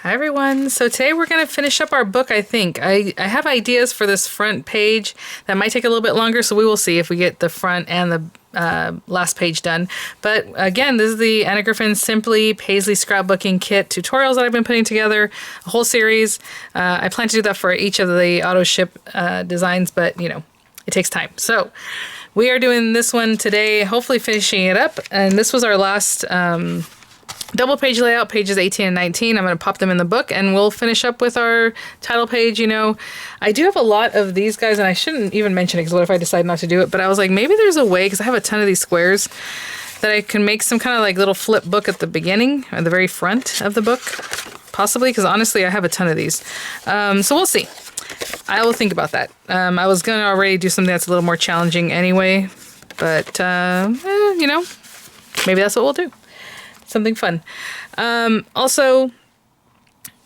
Hi everyone. So today we're going to finish up our book, I think. I have ideas for this front page that might take a little bit longer, so we will see if we get the front and the last page done. But again, this is the Anna Griffin Simply Paisley Scrapbooking Kit tutorials that I've been putting together, a whole series. I plan to do that for each of the auto ship designs, but you know, it takes time. So we are doing this one today, hopefully finishing it up. And this was our last double page layout, pages 18 and 19. I'm going to pop them in the book and we'll finish up with our title page. You know, I do have a lot of these guys and I shouldn't even mention it because what if I decide not to do it? But I was like, maybe there's a way, because I have a ton of these squares, that I can make some kind of like little flip book at the beginning, at the very front of the book, possibly, because honestly, I have a ton of these. So we'll see. I will think about that. I was going to already do something that's a little more challenging anyway, but, you know, maybe that's what we'll do. Something fun. Also,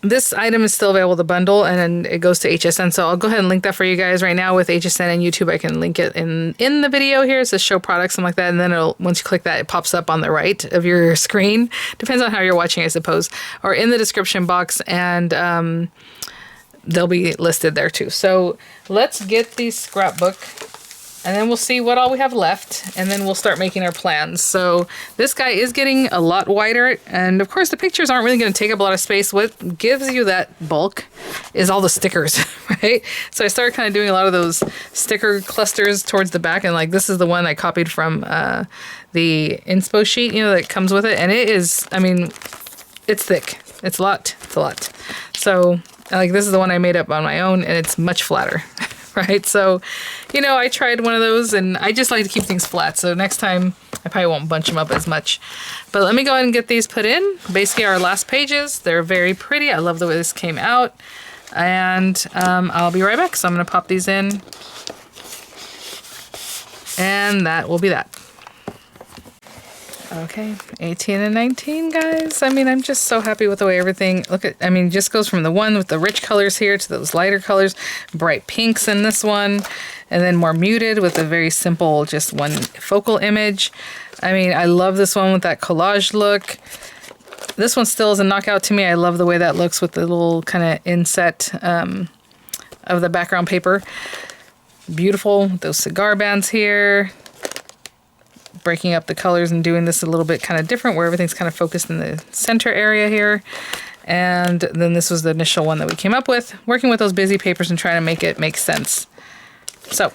this item is still available, the bundle, and it goes to HSN. So I'll go ahead and link that for you guys right now with HSN and YouTube. I can link it in the video here. It says show products, something like that. And then once you click that, it pops up on the right of your screen. Depends on how you're watching, I suppose. Or in the description box, and they'll be listed there too. So let's get the scrapbook. And then we'll see what all we have left, and then we'll start making our plans. So this guy is getting a lot wider, and of course the pictures aren't really going to take up a lot of space. What gives you that bulk is all the stickers, right? So I started kind of doing a lot of those sticker clusters towards the back, and like this is the one I copied from the inspo sheet, you know, that comes with it. And it is, I mean, it's thick. It's a lot. It's a lot. So like this is the one I made up on my own, and it's much flatter. Right, so, you know, I tried one of those, and I just like to keep things flat, so next time I probably won't bunch them up as much. But let me go ahead and get these put in. Basically, our last pages, they're very pretty. I love the way this came out, and I'll be right back. So I'm going to pop these in, and that will be that. Okay, 18 and 19, guys. I mean, I'm just so happy with the way everything, look at, I mean, it just goes from the one with the rich colors here to those lighter colors, bright pinks in this one, and then more muted with a very simple, just one focal image. I mean, I love this one with that collage look. This one still is a knockout to me. I love the way that looks with the little kind of inset of the background paper. Beautiful, those cigar bands here. Breaking up the colors and doing this a little bit kind of different where everything's kind of focused in the center area here. And then this was the initial one that we came up with, working with those busy papers and trying to make it make sense. So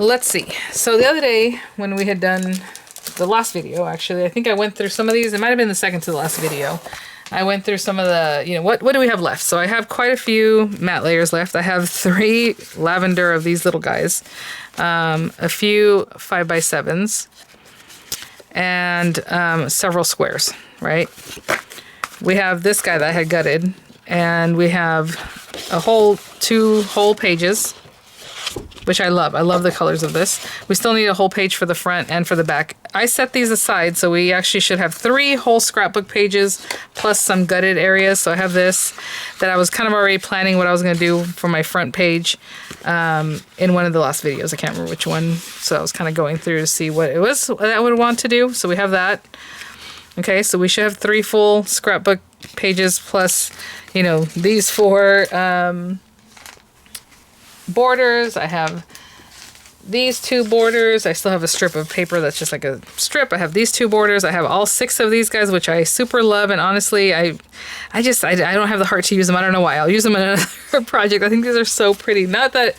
let's see. So the other day when we had done the last video, actually, I think I went through some of these. It might have been the second to the last video. I went through some of the, you know, what do we have left? So I have quite a few matte layers left. I have 3 lavender of these little guys, a few 5x7s, and several squares, right? We have this guy that I had gutted, and we have a whole 2 whole pages, which I love. I love the colors of this. We still need a whole page for the front and for the back. I set these aside, so we actually should have 3 whole scrapbook pages plus some gutted areas. So I have this that I was kind of already planning what I was going to do for my front page in one of the last videos. I can't remember which one. So I was kind of going through to see what it was that I would want to do. So we have that. Okay, so we should have 3 full scrapbook pages plus, you know, these 4 borders. I have these 2 borders. I still have a strip of paper that's just like a strip. I have these 2 borders. I have all 6 of these guys, which I super love. And honestly, I don't have the heart to use them. I don't know why. I'll use them in another project. I think these are so pretty. Not that,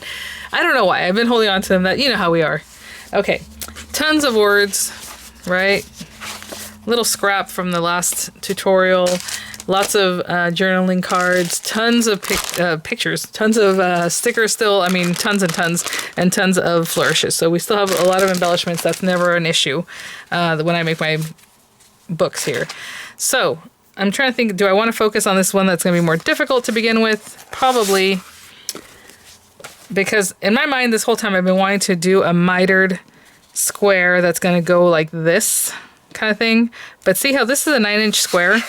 I don't know why. I've been holding on to them. That, you know how we are. Okay, tons of words, right? Little scrap from the last tutorial. Lots of journaling cards, tons of pictures, tons of stickers still, I mean, tons and tons of flourishes. So we still have a lot of embellishments. That's never an issue when I make my books here. So I'm trying to think, do I want to focus on this one that's going to be more difficult to begin with? Probably. Because in my mind, this whole time I've been wanting to do a mitered square that's going to go like this kind of thing. But see how this is a 9-inch square?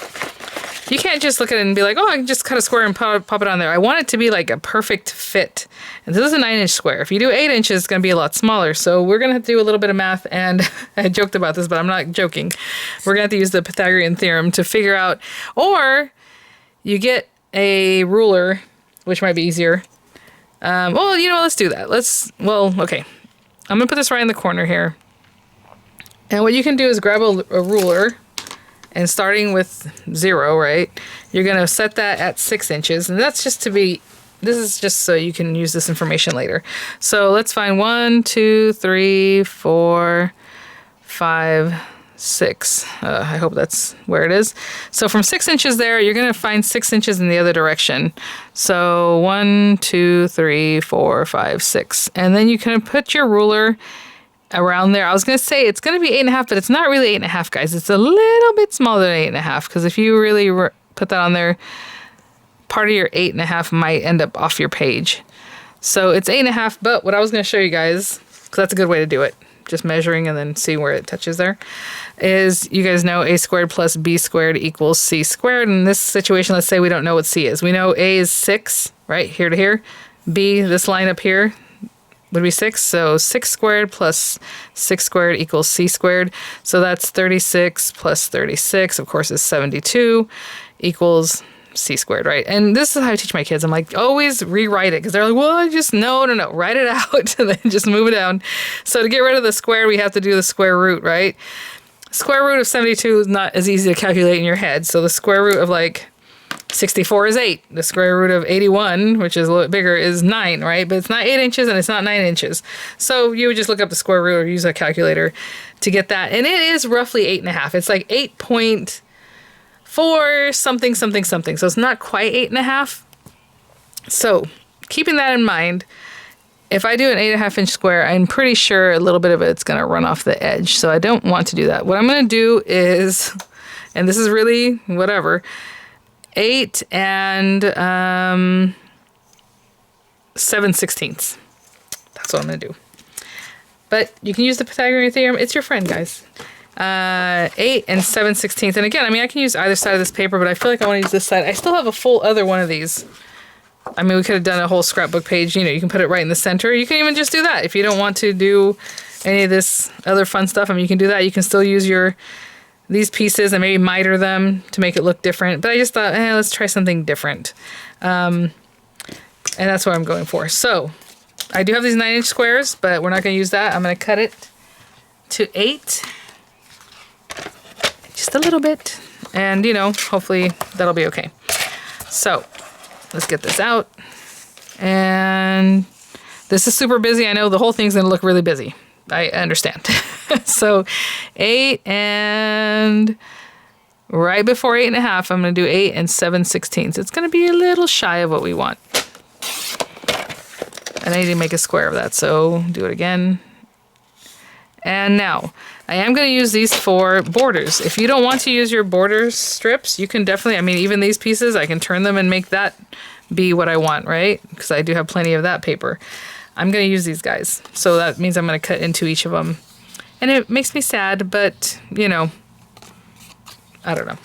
You can't just look at it and be like, oh, I can just cut a square and pop it on there. I want it to be like a perfect fit. And this is a 9-inch square. If you do 8 inches, it's going to be a lot smaller. So we're going to have to do a little bit of math. And I joked about this, but I'm not joking. We're going to have to use the Pythagorean theorem to figure out, or you get a ruler, which might be easier. Well, you know, let's do that. Okay. I'm going to put this right in the corner here. And what you can do is grab a ruler, and starting with 0, right, you're going to set that at 6 inches. And that's just this is just so you can use this information later. So let's find 1, 2, 3, 4, 5, 6. I hope that's where it is. So from 6 inches there, you're going to find 6 inches in the other direction. So 1, 2, 3, 4, 5, 6. And then you can put your ruler around there. I was going to say it's going to be 8.5, but it's not really 8.5, guys. It's a little bit smaller than 8.5, because if you really put that on there, part of your 8.5 might end up off your page. So it's 8.5, but what I was going to show you guys, because that's a good way to do it, just measuring and then see where it touches there, is you guys know a squared plus b squared equals c squared. In this situation, let's say we don't know what c is. We know a is 6, right, here to here. B, this line up here, would be 6. So 6 squared plus 6 squared equals c squared. So that's 36 plus 36, of course, is 72, equals c squared, right? And this is how I teach my kids. I'm like, always rewrite it, because they're like, well, just no, write it out and then just move it down. So to get rid of the square, we have to do the square root, right? Square root of 72 is not as easy to calculate in your head. So the square root of like 64 is 8. The square root of 81, which is a little bit bigger, is 9, right? But it's not 8 inches and it's not 9 inches. So you would just look up the square root or use a calculator to get that. And it is roughly 8.5. It's like 8.4 something, something, something. So it's not quite 8.5. So keeping that in mind, if I do an 8.5-inch square, I'm pretty sure a little bit of it's going to run off the edge. So I don't want to do that. What I'm going to do is, and this is really whatever, 8 and 7/16. That's what I'm going to do. But you can use the Pythagorean theorem. It's your friend, guys. 8 and 7/16. And again, I mean, I can use either side of this paper, but I feel like I want to use this side. I still have a full other one of these. I mean, we could have done a whole scrapbook page. You know, you can put it right in the center. You can even just do that. If you don't want to do any of this other fun stuff, I mean, you can do that. You can still use these pieces and maybe miter them to make it look different. But I just thought, let's try something different. And that's what I'm going for. So I do have these 9-inch squares, but we're not going to use that. I'm going to cut it to 8. Just a little bit. And, you know, hopefully that'll be okay. So let's get this out. And this is super busy. I know the whole thing's going to look really busy. I understand. So 8 and right before 8.5, I'm going to do 8 and 7/16. It's going to be a little shy of what we want. And I need to make a square of that. So do it again. And now I am going to use these for borders. If you don't want to use your border strips, you can definitely, I mean, even these pieces, I can turn them and make that be what I want, right? Because I do have plenty of that paper. I'm going to use these guys. So that means I'm going to cut into each of them. And it makes me sad, but, you know, I don't know.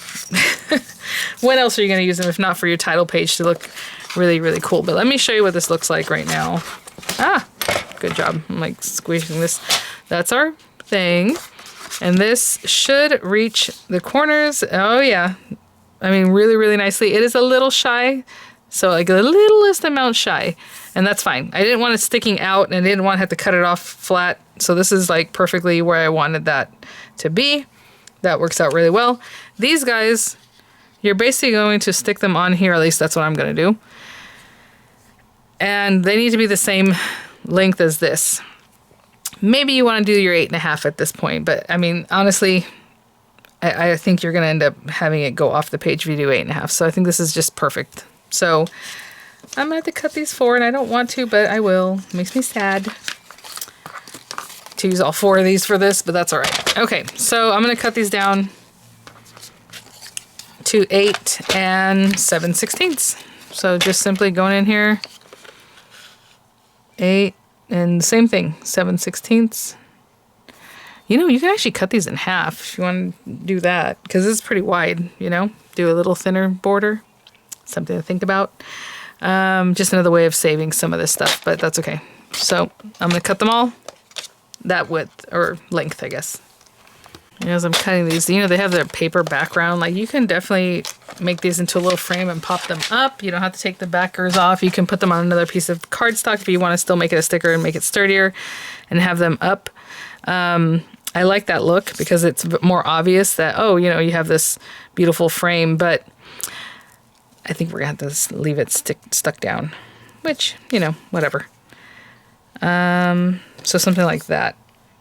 When else are you going to use them if not for your title page to look really, really cool? But let me show you what this looks like right now. Ah, good job. I'm like squeezing this. That's our thing. And this should reach the corners. Oh, yeah. I mean, really, really nicely. It is a little shy. So like a littlest amount shy. And that's fine. I didn't want it sticking out and I didn't want to have to cut it off flat. So this is like perfectly where I wanted that to be. That works out really well. These guys, you're basically going to stick them on here. At least that's what I'm going to do. And they need to be the same length as this. Maybe you want to do your 8.5 at this point. But I mean, honestly, I think you're going to end up having it go off the page if you do 8.5. So I think this is just perfect. So I'm going to have to cut these 4, and I don't want to, but I will. It makes me sad to use all 4 of these for this, but that's all right. Okay, so I'm going to cut these down to 8 and 7/16. So just simply going in here, 8 and same thing, 7/16. You know, you can actually cut these in half if you want to do that, because this is pretty wide, you know, do a little thinner border. Something to think about. Just another way of saving some of this stuff, but that's okay. So I'm going to cut them all that width or length, I guess. As I'm cutting these, you know, they have their paper background. Like, you can definitely make these into a little frame and pop them up. You don't have to take the backers off. You can put them on another piece of cardstock if you want to still make it a sticker and make it sturdier and have them up. I like that look because it's more obvious that, oh, you know, you have this beautiful frame, but I think we're going to have to leave it stuck down, which, you know, whatever. So something like that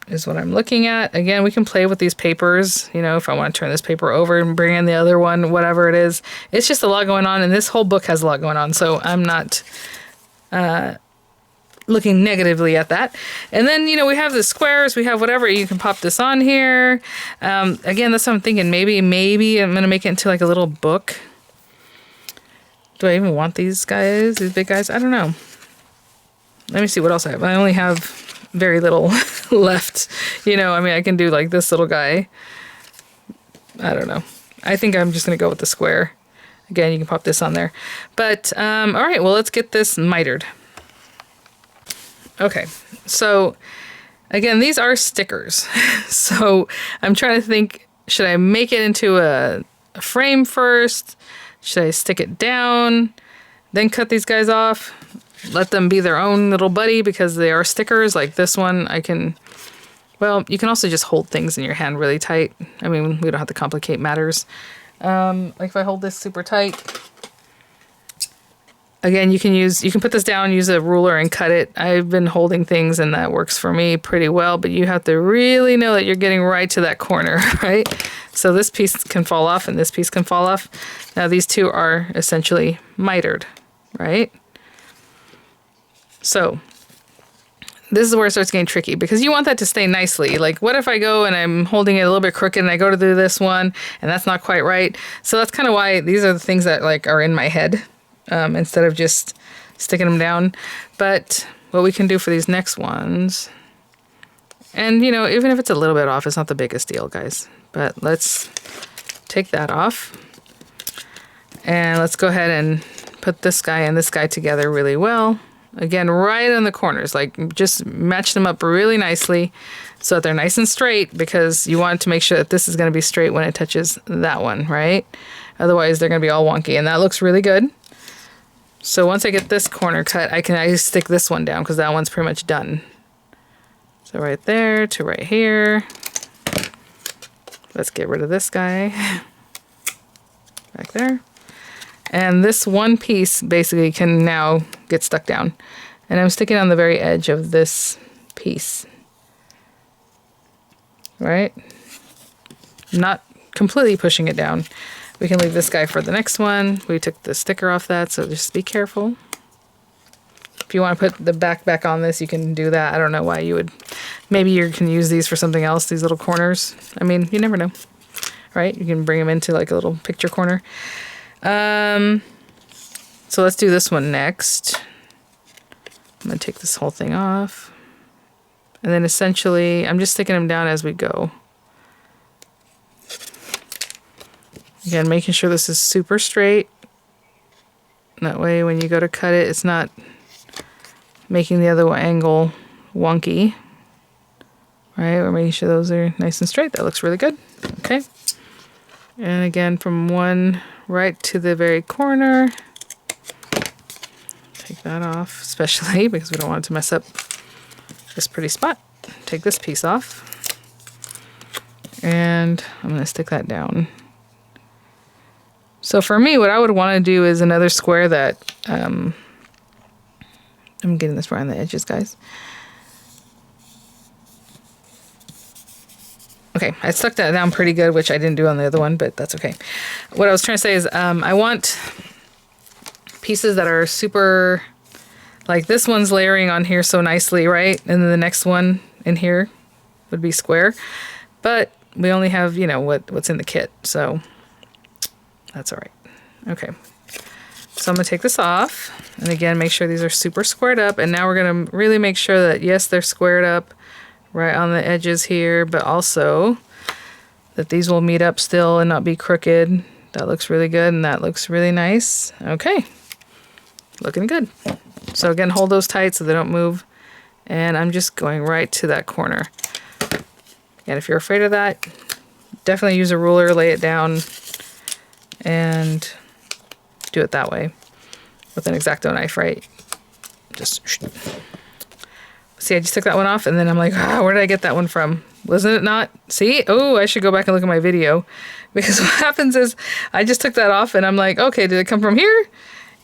is what I'm looking at. Again, we can play with these papers, you know, if I want to turn this paper over and bring in the other one, whatever it is. It's just a lot going on, and this whole book has a lot going on, so I'm not looking negatively at that. And then, you know, we have the squares, we have whatever. You can pop this on here. Again, that's what I'm thinking. Maybe I'm going to make it into like a little book. Do I even want these guys, these big guys? I don't know. Let me see what else I have. I only have very little left. You know, I mean, I can do like this little guy. I don't know. I think I'm just going to go with the square. Again, you can pop this on there. But, all right, well, let's get this mitered. Okay, so, again, these are stickers. So I'm trying to think, should I make it into a frame first? Should I stick it down, then cut these guys off, let them be their own little buddy because they are stickers? Like this one, I can, well, you can also just hold things in your hand really tight. I mean, we don't have to complicate matters. Like if I hold this super tight, again, you can put this down, use a ruler and cut it. I've been holding things and that works for me pretty well, but you have to really know that you're getting right to that corner, right? So this piece can fall off and this piece can fall off. Now these two are essentially mitered, right? So this is where it starts getting tricky because you want that to stay nicely. Like what if I go and I'm holding it a little bit crooked and I go to do this one and that's not quite right. So that's kind of why these are the things that like are in my head instead of just sticking them down. But what we can do for these next ones, and you know, even if it's a little bit off, it's not the biggest deal, guys. But let's take that off. And let's go ahead and put this guy and this guy together really well. Again, right on the corners, like just match them up really nicely so that they're nice and straight because you want to make sure that this is going to be straight when it touches that one, right? Otherwise, they're going to be all wonky, and that looks really good. So once I get this corner cut, I stick this one down because that one's pretty much done. So right there to right here. Let's get rid of this guy. Back there. And this one piece basically can now get stuck down. And I'm sticking on the very edge of this piece. Right? Not completely pushing it down. We can leave this guy for the next one. We took the sticker off that, so just be careful. If you want to put the back on this, you can do that. I don't know why you would. Maybe you can use these for something else, these little corners. I mean, you never know. Right? You can bring them into like a little picture corner. So let's do this one next. I'm going to take this whole thing off. And then essentially, I'm just sticking them down as we go. Again, making sure this is super straight. That way when you go to cut it, it's not making the other angle wonky. Right, we're making sure those are nice and straight. That looks really good. Okay. And again, from one right to the very corner. Take that off, especially because we don't want it to mess up this pretty spot. Take this piece off. And I'm going to stick that down. So for me, what I would want to do is another square that, I'm getting this right on the edges, guys. Okay, I stuck that down pretty good, which I didn't do on the other one, but that's okay. What I was trying to say is I want pieces that are super, like this one's layering on here so nicely, right? And then the next one in here would be square. But we only have, you know, what's in the kit, so that's all right. Okay, so I'm going to take this off. And again, make sure these are super squared up. And now we're going to really make sure that, yes, they're squared up right on the edges here, but also that these will meet up still and not be crooked. That looks really good, and that looks really nice. Okay, looking good. So again, hold those tight so they don't move. And I'm just going right to that corner. And if you're afraid of that, definitely use a ruler, lay it down, and do it that way with an X-Acto knife, right? Just see, I just took that one off, and then I'm like, where did I get that one from? Wasn't it not? See? Oh, I should go back and look at my video, because what happens is I just took that off, and I'm like, okay, did it come from here?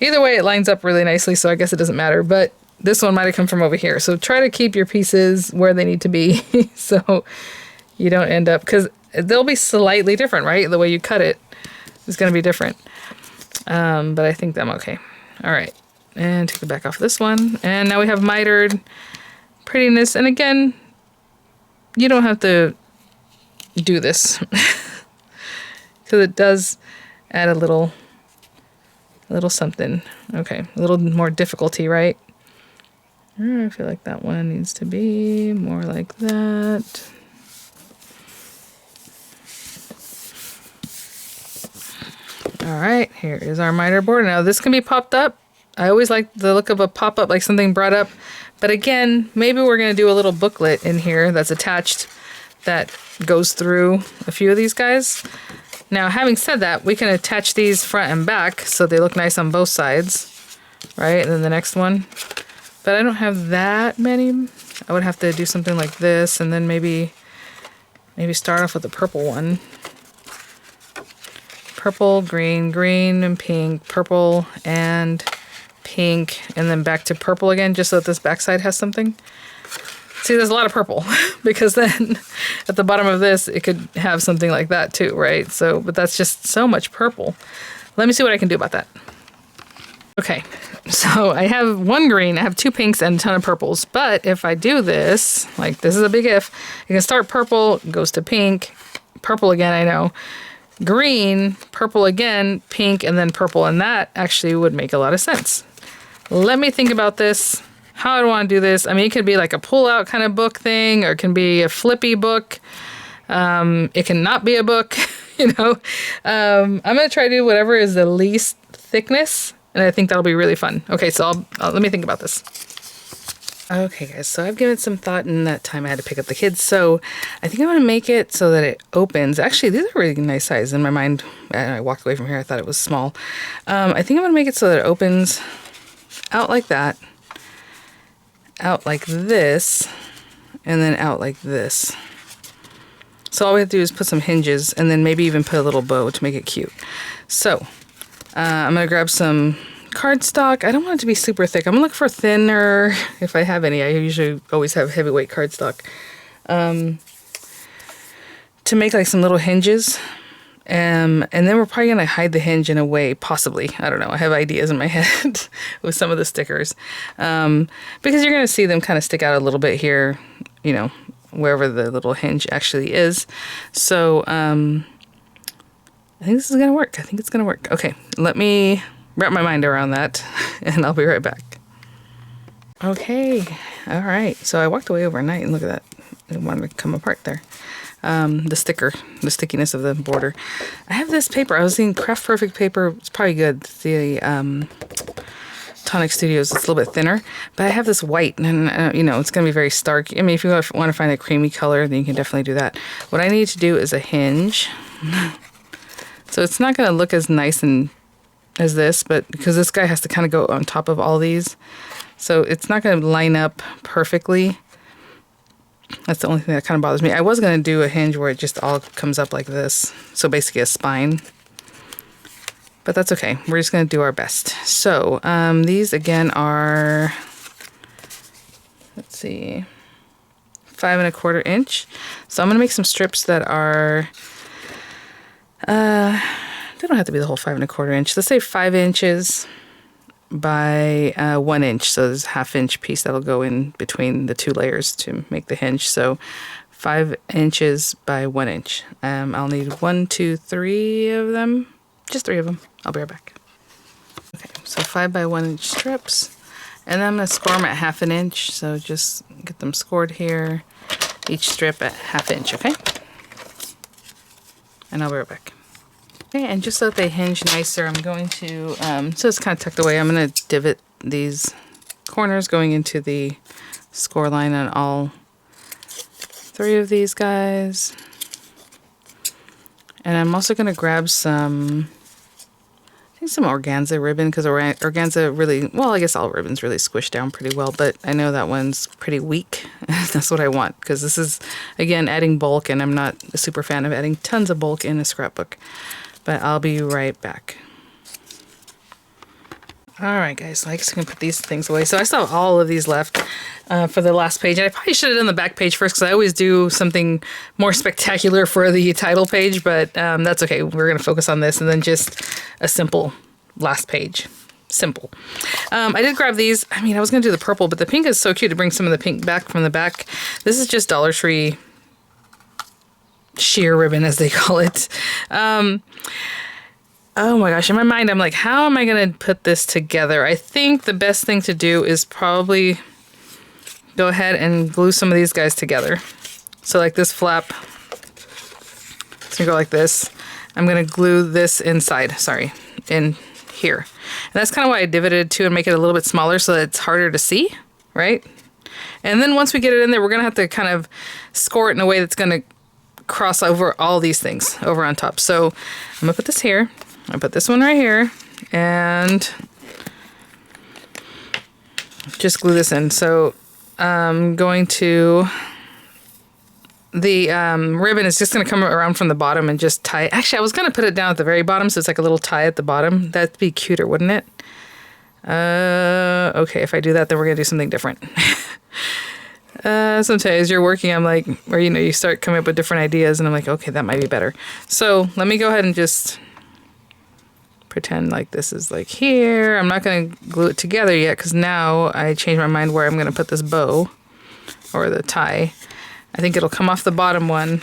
Either way, it lines up really nicely, so I guess it doesn't matter, but this one might have come from over here. So try to keep your pieces where they need to be so you don't end up, because they'll be slightly different, right? The way you cut it is going to be different. But I think I'm okay. All right. And take the back off this one. And now we have mitered prettiness. And again, you don't have to do this because it does add a little something. Okay. A little more difficulty, right? I feel like that one needs to be more like that. All right, here is our miter board. Now this can be popped up. I always like the look of a pop-up, like something brought up. But again, maybe we're gonna do a little booklet in here that's attached that goes through a few of these guys. Now, having said that, we can attach these front and back so they look nice on both sides, right? And then the next one. But I don't have that many. I would have to do something like this, and then maybe start off with the purple one. Purple, green, green and pink, purple and pink, and then back to purple again, just so that this backside has something. See, there's a lot of purple because then at the bottom of this, it could have something like that too, right? So, but that's just so much purple. Let me see what I can do about that. Okay, so I have one green, I have two pinks and a ton of purples. But if I do this, like this is a big if, you can start purple, goes to pink, purple again, I know, green, purple again, pink, and then purple. And that actually would make a lot of sense. Let me think about this. How do I want to do this? I mean, it could be like a pull-out kind of book thing, or it can be a flippy book. It can not be a book, you know. I'm going to try to do whatever is the least thickness, and I think that'll be really fun. Okay, so let me think about this. Okay, guys, so I've given it some thought in that time I had to pick up the kids. So I think I'm going to make it so that it opens. Actually, these are really nice size. In my mind, I walked away from here, I thought it was small. I think I'm going to make it so that it opens out like that, out like this, and then out like this. So all we have to do is put some hinges and then maybe even put a little bow to make it cute. So I'm going to grab some cardstock. I don't want it to be super thick. I'm going to look for thinner if I have any. I usually always have heavyweight cardstock. To make like some little hinges. And then we're probably going to hide the hinge in a way, possibly. I don't know. I have ideas in my head with some of the stickers. Because you're going to see them kind of stick out a little bit here, you know, wherever the little hinge actually is. So I think this is going to work. I think it's going to work. Okay, let me wrap my mind around that, and I'll be right back. Okay, all right. So I walked away overnight, and look at that. It wanted to come apart there. The stickiness of the border. I have this paper. I was seeing Craft Perfect paper. It's probably good. The Tonic Studios. It's a little bit thinner, but I have this white, and you know, it's going to be very stark. I mean, if you want to find a creamy color, then you can definitely do that. What I need to do is a hinge. So it's not going to look as nice as this, but because this guy has to kind of go on top of all these, so it's not going to line up perfectly. That's the only thing that kind of bothers me. I was going to do a hinge where it just all comes up like this. So basically a spine. But that's okay. We're just going to do our best. So these again are, let's see, 5 1/4 inch. So I'm going to make some strips that are, they don't have to be the whole 5 1/4 inch. Let's say 5 inches by 1 inch. So there's a 1/2 inch piece that'll go in between the two layers to make the hinge. So 5 inches by 1 inch. I'll need 1, 2, 3 of them. Just 3 of them. I'll be right back. Okay, so 5 by 1 inch strips. And then I'm going to score them at 1/2 inch. So just get them scored here. each strip at 1/2 inch, okay? And I'll be right back. Okay, and just so that they hinge nicer, I'm going to, so it's kind of tucked away, I'm going to divot these corners going into the score line on all 3 of these guys. And I'm also going to grab some, I think some organza ribbon, because organza really, well, I guess all ribbons really squish down pretty well, but I know that one's pretty weak. That's what I want, because this is, again, adding bulk, and I'm not a super fan of adding tons of bulk in a scrapbook. But I'll be right back. Alright guys, so I guess I can put these things away. So I still have all of these left for the last page. And I probably should have done the back page first, because I always do something more spectacular for the title page, but that's okay. We're going to focus on this and then just a simple last page. Simple. I did grab these. I mean, I was going to do the purple, but the pink is so cute to bring some of the pink back from the back. This is just Dollar Tree sheer ribbon, as they call it. Oh my gosh, in my mind I'm like, how am I gonna put this together? I think the best thing to do is probably go ahead and glue some of these guys together. So like this flap, it's gonna go like this. I'm gonna glue this inside, sorry, in here. And that's kind of why I divoted too, and make it a little bit smaller so that it's harder to see, right? And then once we get it in there, we're gonna have to kind of score it in a way that's gonna cross over all these things over on top. So I'm gonna put this here. I put this one right here, and just glue this in. So I'm going to, the ribbon is just going to come around from the bottom and just tie. Actually, I was going to put it down at the very bottom, so it's like a little tie at the bottom. That'd be cuter, wouldn't it? Okay, if I do that, then we're going to do something different. Sometimes you're working, I'm like, or you know, you start coming up with different ideas, and I'm like, okay, that might be better. So let me go ahead and just pretend like this is like here. I'm not going to glue it together yet, because now I changed my mind where I'm going to put this bow or the tie. I think it'll come off the bottom one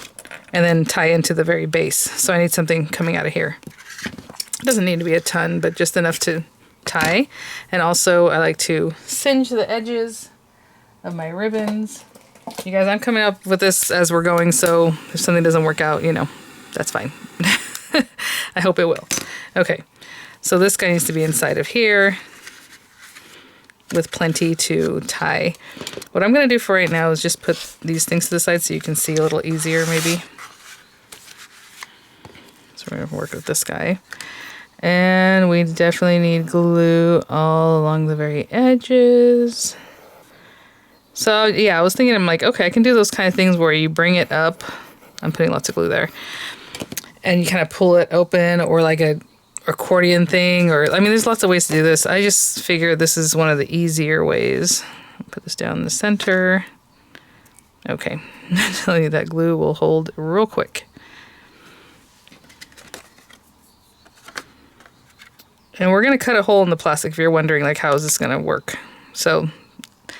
and then tie into the very base. So I need something coming out of here. It doesn't need to be a ton, but just enough to tie. And also I like to singe the edges of my ribbons. You guys, I'm coming up with this as we're going, so if something doesn't work out, you know, that's fine. I hope it will. Okay, so this guy needs to be inside of here with plenty to tie. What I'm going to do for right now is just put these things to the side so you can see a little easier maybe. So we're going to work with this guy. And we definitely need glue all along the very edges. So yeah, I was thinking, I'm like, okay, I can do those kind of things where you bring it up. I'm putting lots of glue there. And you kind of pull it open, or like a accordion thing, or I mean, there's lots of ways to do this. I just figured this is one of the easier ways. Put this down in the center. Okay, I tell you, that glue will hold real quick. And we're going to cut a hole in the plastic if you're wondering, like, how is this going to work? So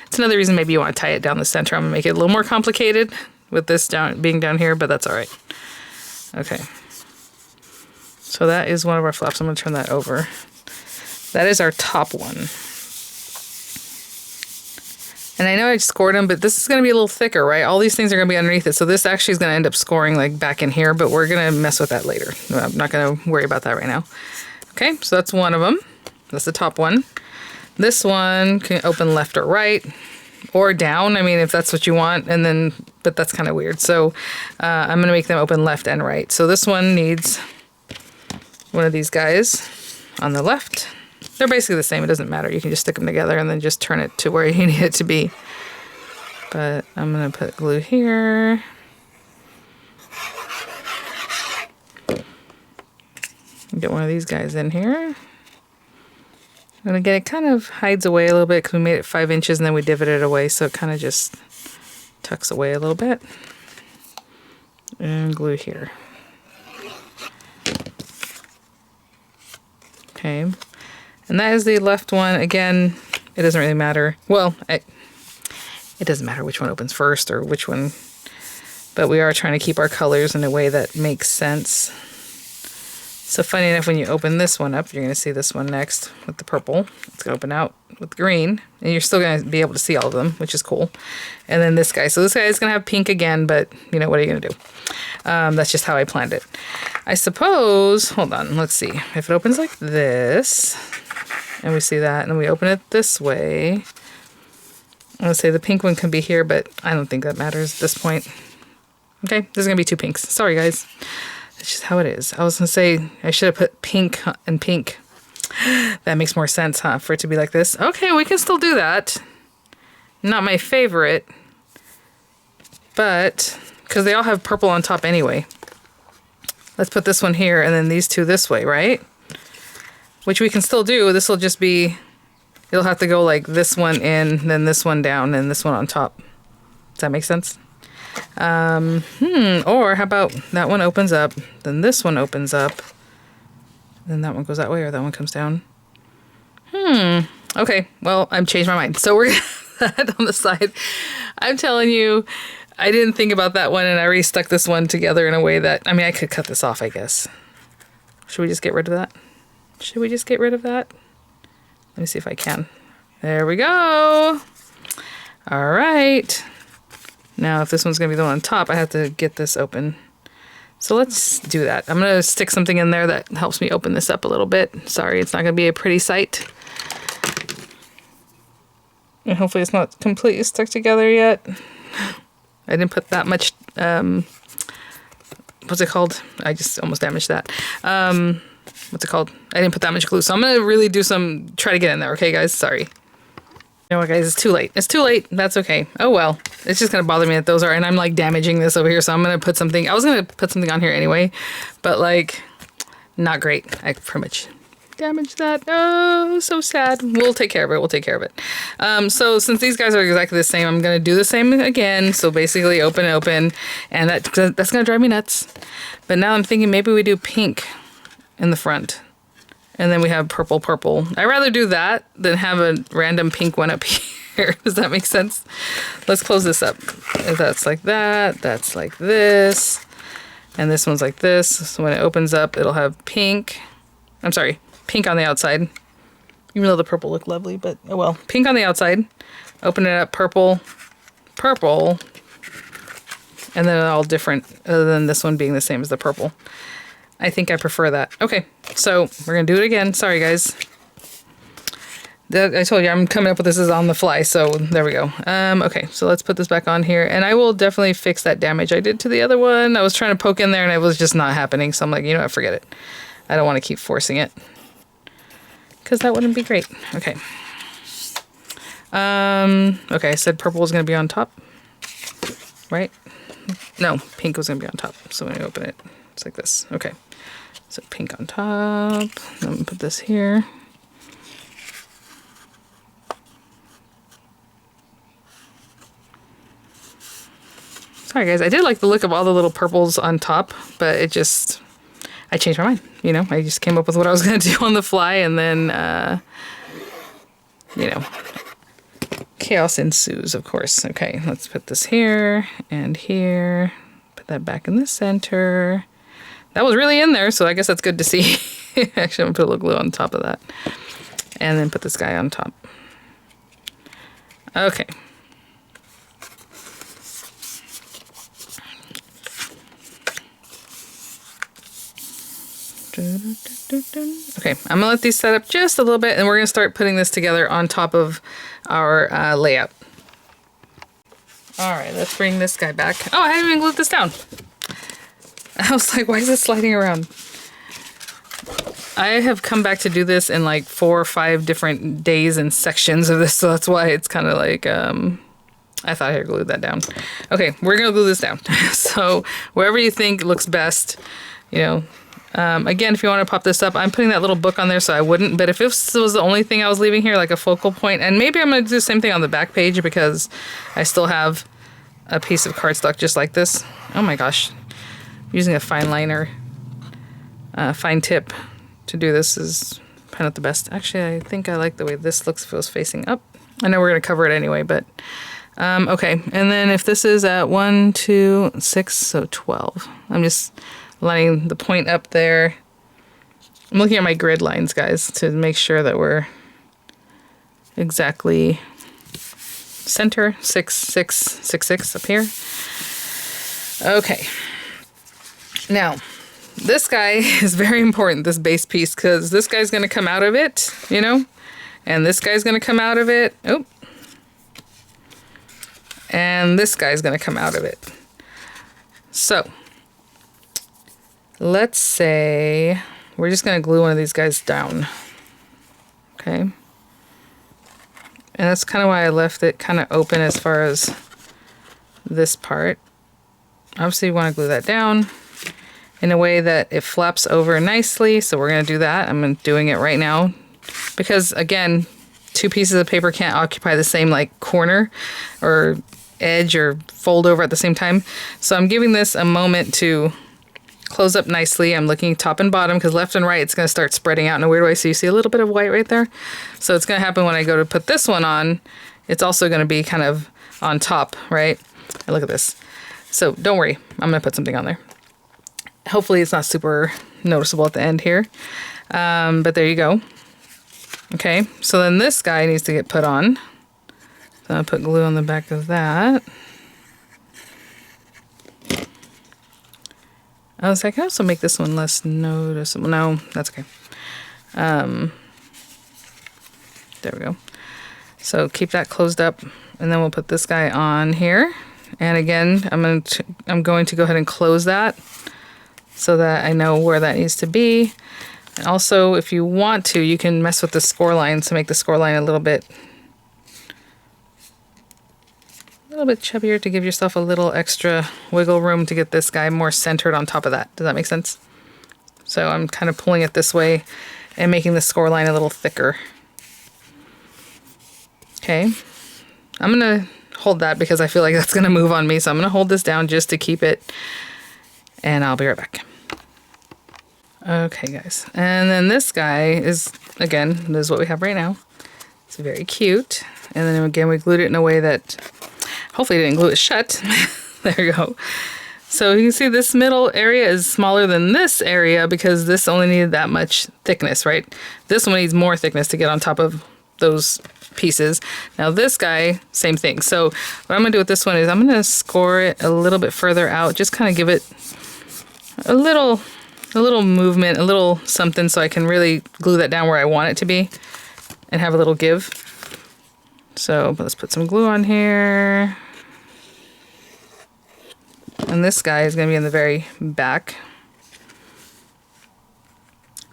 it's another reason maybe you want to tie it down the center. I'm going to make it a little more complicated with this being down here, but that's all right. Okay. So that is one of our flaps. I'm going to turn that over. That is our top one. And I know I scored them, but this is going to be a little thicker, right? All these things are going to be underneath it. So this actually is going to end up scoring like back in here, but we're going to mess with that later. I'm not going to worry about that right now. Okay, so that's one of them. That's the top one. This one can open left or right or down. I mean, if that's what you want, and then, but that's kind of weird. So I'm going to make them open left and right. So this one needs one of these guys on the left. They're basically the same. It doesn't matter. You can just stick them together and then just turn it to where you need it to be. But I'm going to put glue here. Get one of these guys in here. And again, it kind of hides away a little bit because we made it 5 inches and then we divoted it away, so it kind of just tucks away a little bit. And glue here. Okay. And that is the left one. Again, it doesn't really matter. Well, it doesn't matter which one opens first or which one, but we are trying to keep our colors in a way that makes sense. So funny enough, when you open this one up, you're going to see this one next with the purple. It's going to open out with green, and you're still going to be able to see all of them, which is cool. And then this guy. So this guy is going to have pink again, but you know, what are you going to do? That's just how I planned it. I suppose, hold on, let's see. If it opens like this, and we see that, and then we open it this way, I'm going to say the pink one can be here, but I don't think that matters at this point. Okay, there's going to be 2 pinks. Sorry, guys. It's just how it is. I was going to say I should have put pink and pink. That makes more sense, huh? For it to be like this. Okay, we can still do that. Not my favorite. But, because they all have purple on top anyway. Let's put this one here and then these 2 this way, right? Which we can still do. This will just be, it'll have to go like this one in, then this one down, and this one on top. Does that make sense? Or how about that one opens up, then this one opens up, then that one goes that way, or that one comes down. Okay, well, I've changed my mind. So we're gonna have that on the side. I'm telling you, I didn't think about that one, and I already stuck this one together in a way that, I mean, I could cut this off, I guess. Should we just get rid of that? Should we just get rid of that? Let me see if I can. There we go. All right. Now, if this one's going to be the one on top, I have to get this open. So let's do that. I'm going to stick something in there that helps me open this up a little bit. Sorry, it's not going to be a pretty sight. And hopefully it's not completely stuck together yet. I didn't put that much, what's it called? I just almost damaged that. What's it called? I didn't put that much glue. So I'm going to really try to get in there. Okay, guys? Sorry. You know what, guys? It's too late. It's too late. That's okay. Oh, well. It's just going to bother me that those are, and I'm like damaging this over here. So I'm going to put something, I was going to put something on here anyway, but like, not great. I pretty much damaged that. Oh, so sad. We'll take care of it. We'll take care of it. So since these guys are exactly the same, I'm going to do the same again. So basically open, and that's going to drive me nuts. But now I'm thinking maybe we do pink in the front. And then we have purple. I'd rather do that than have a random pink one up here. Does that make sense? Let's close this up. If that's like that, that's like this. And this one's like this. So when it opens up, it'll have pink. I'm sorry, pink on the outside. Even though the purple looked lovely, but oh well. Pink on the outside. Open it up, purple. And then all different, other than this one being the same as the purple. I think I prefer that. Okay, so we're going to do it again. Sorry, guys. I told you I'm coming up with this is on the fly, so there we go. Okay, so let's put this back on here, and I will definitely fix that damage I did to the other one. I was trying to poke in there, and it was just not happening, so I'm like, you know what, forget it. I don't want to keep forcing it, because that wouldn't be great. Okay. Okay, I said purple was going to be on top, right? No, pink was going to be on top, so when I open it, it's like this. Okay. So pink on top. I'm going to put this here. Sorry, guys. I did like the look of all the little purples on top, but it just... I changed my mind. You know, I just came up with what I was going to do on the fly, and then, you know, chaos ensues, of course. Okay, let's put this here and here. Put that back in the center. That was really in there, so I guess that's good to see. Actually, I'm going to put a little glue on top of that. And then put this guy on top. Okay. Okay, I'm going to let these set up just a little bit, and we're going to start putting this together on top of our layout. All right, let's bring this guy back. Oh, I haven't even glued this down. I was like, why is it sliding around? I have come back to do this in like 4 or 5 different days and sections of this, so that's why it's kind of like, I thought I had glued that down. Okay, we're going to glue this down. So wherever you think looks best, you know. Again, if you want to pop this up, I'm putting that little book on there so I wouldn't, but if this was the only thing I was leaving here, like a focal point, and maybe I'm going to do the same thing on the back page because I still have a piece of cardstock just like this. Oh my gosh. Using a fine liner, fine tip to do this is probably not the best. Actually, I think I like the way this looks if it was facing up. I know we're going to cover it anyway, but okay. And then if this is at 1, 2, 6, so 12. I'm just lining the point up there I'm looking at my grid lines, guys, to make sure that we're exactly center. 6, 6, 6, 6 up here. Okay. Now, this guy is very important, this base piece, because this guy's going to come out of it, you know, and this guy's going to come out of it. Oh. And this guy's going to come out of it. So, let's say we're just going to glue one of these guys down. Okay. And that's kind of why I left it kind of open as far as this part. Obviously, you want to glue that down in a way that it flaps over nicely. So we're going to do that. I'm doing it right now because, again, 2 pieces of paper can't occupy the same like corner or edge or fold over at the same time. So I'm giving this a moment to close up nicely. I'm looking top and bottom because left and right it's going to start spreading out in a weird way. So you see a little bit of white right there. So it's going to happen when I go to put this one on. It's also going to be kind of on top, right? And look at this. So don't worry, I'm going to put something on there. Hopefully it's not super noticeable at the end here. But there you go. Okay, so then this guy needs to get put on. So I'll put glue on the back of that. I was like, I can also make this one less noticeable. No, that's okay. There we go. So keep that closed up, and then we'll put this guy on here. And again, I'm going to go ahead and close that so that I know where that needs to be. And also, if you want to, you can mess with the score line to make the score line a little bit chubbier to give yourself a little extra wiggle room to get this guy more centered on top of that. Does that make sense? So I'm kind of pulling it this way and making the score line a little thicker. Okay. I'm going to hold that because I feel like that's going to move on me. So I'm going to hold this down just to keep it. And I'll be right back. Okay, guys. And then this guy is, again, this is what we have right now. It's very cute. And then again, we glued it in a way that hopefully didn't glue it shut. There you go. So you can see this middle area is smaller than this area because this only needed that much thickness, right? This one needs more thickness to get on top of those pieces. Now this guy, same thing. So what I'm going to do with this one is I'm going to score it a little bit further out. Just kind of give it a little movement, a little something so I can really glue that down where I want it to be and have a little give. So let's put some glue on here. And this guy is going to be in the very back.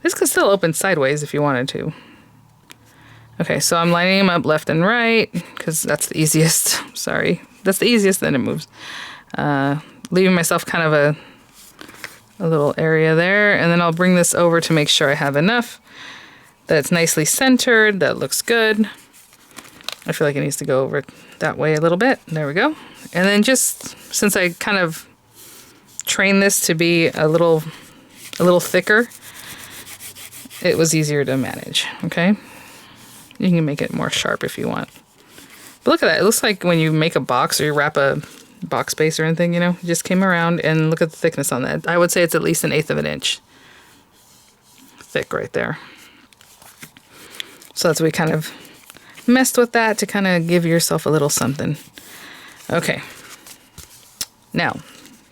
This could still open sideways if you wanted to. Okay, so I'm lining them up left and right because that's the easiest. Sorry. That's the easiest, then it moves. Leaving myself kind of a little area there. And then I'll bring this over to make sure I have enough. That it's nicely centered. That looks good. I feel like it needs to go over that way a little bit. There we go. And then just since I kind of trained this to be a little thicker, it was easier to manage. Okay. You can make it more sharp if you want. But look at that. It looks like when you make a box or you wrap a box base or anything, you know, it just came around and look at the thickness on that. I would say it's at least 1/8 of an inch thick right there. So that's what we kind of messed with that to kind of give yourself a little something. Okay. Now,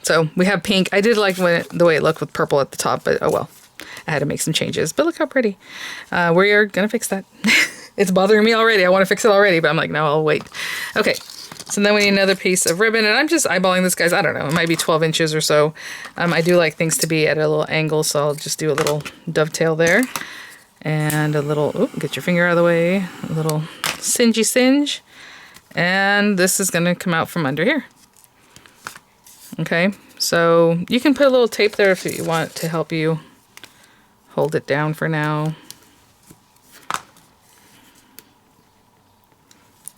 so we have pink. I did like the way it looked with purple at the top, but oh well. I had to make some changes. But look how pretty. We are going to fix that. It's bothering me already. I want to fix it already, but I'm like, no, I'll wait. Okay. So then we need another piece of ribbon, and I'm just eyeballing this, guys. I don't know. It might be 12 inches or so. I do like things to be at a little angle, so I'll just do a little dovetail there. And a little, oh, get your finger out of the way. A little singe. And this is going to come out from under here. Okay. So you can put a little tape there if you want to help you hold it down for now.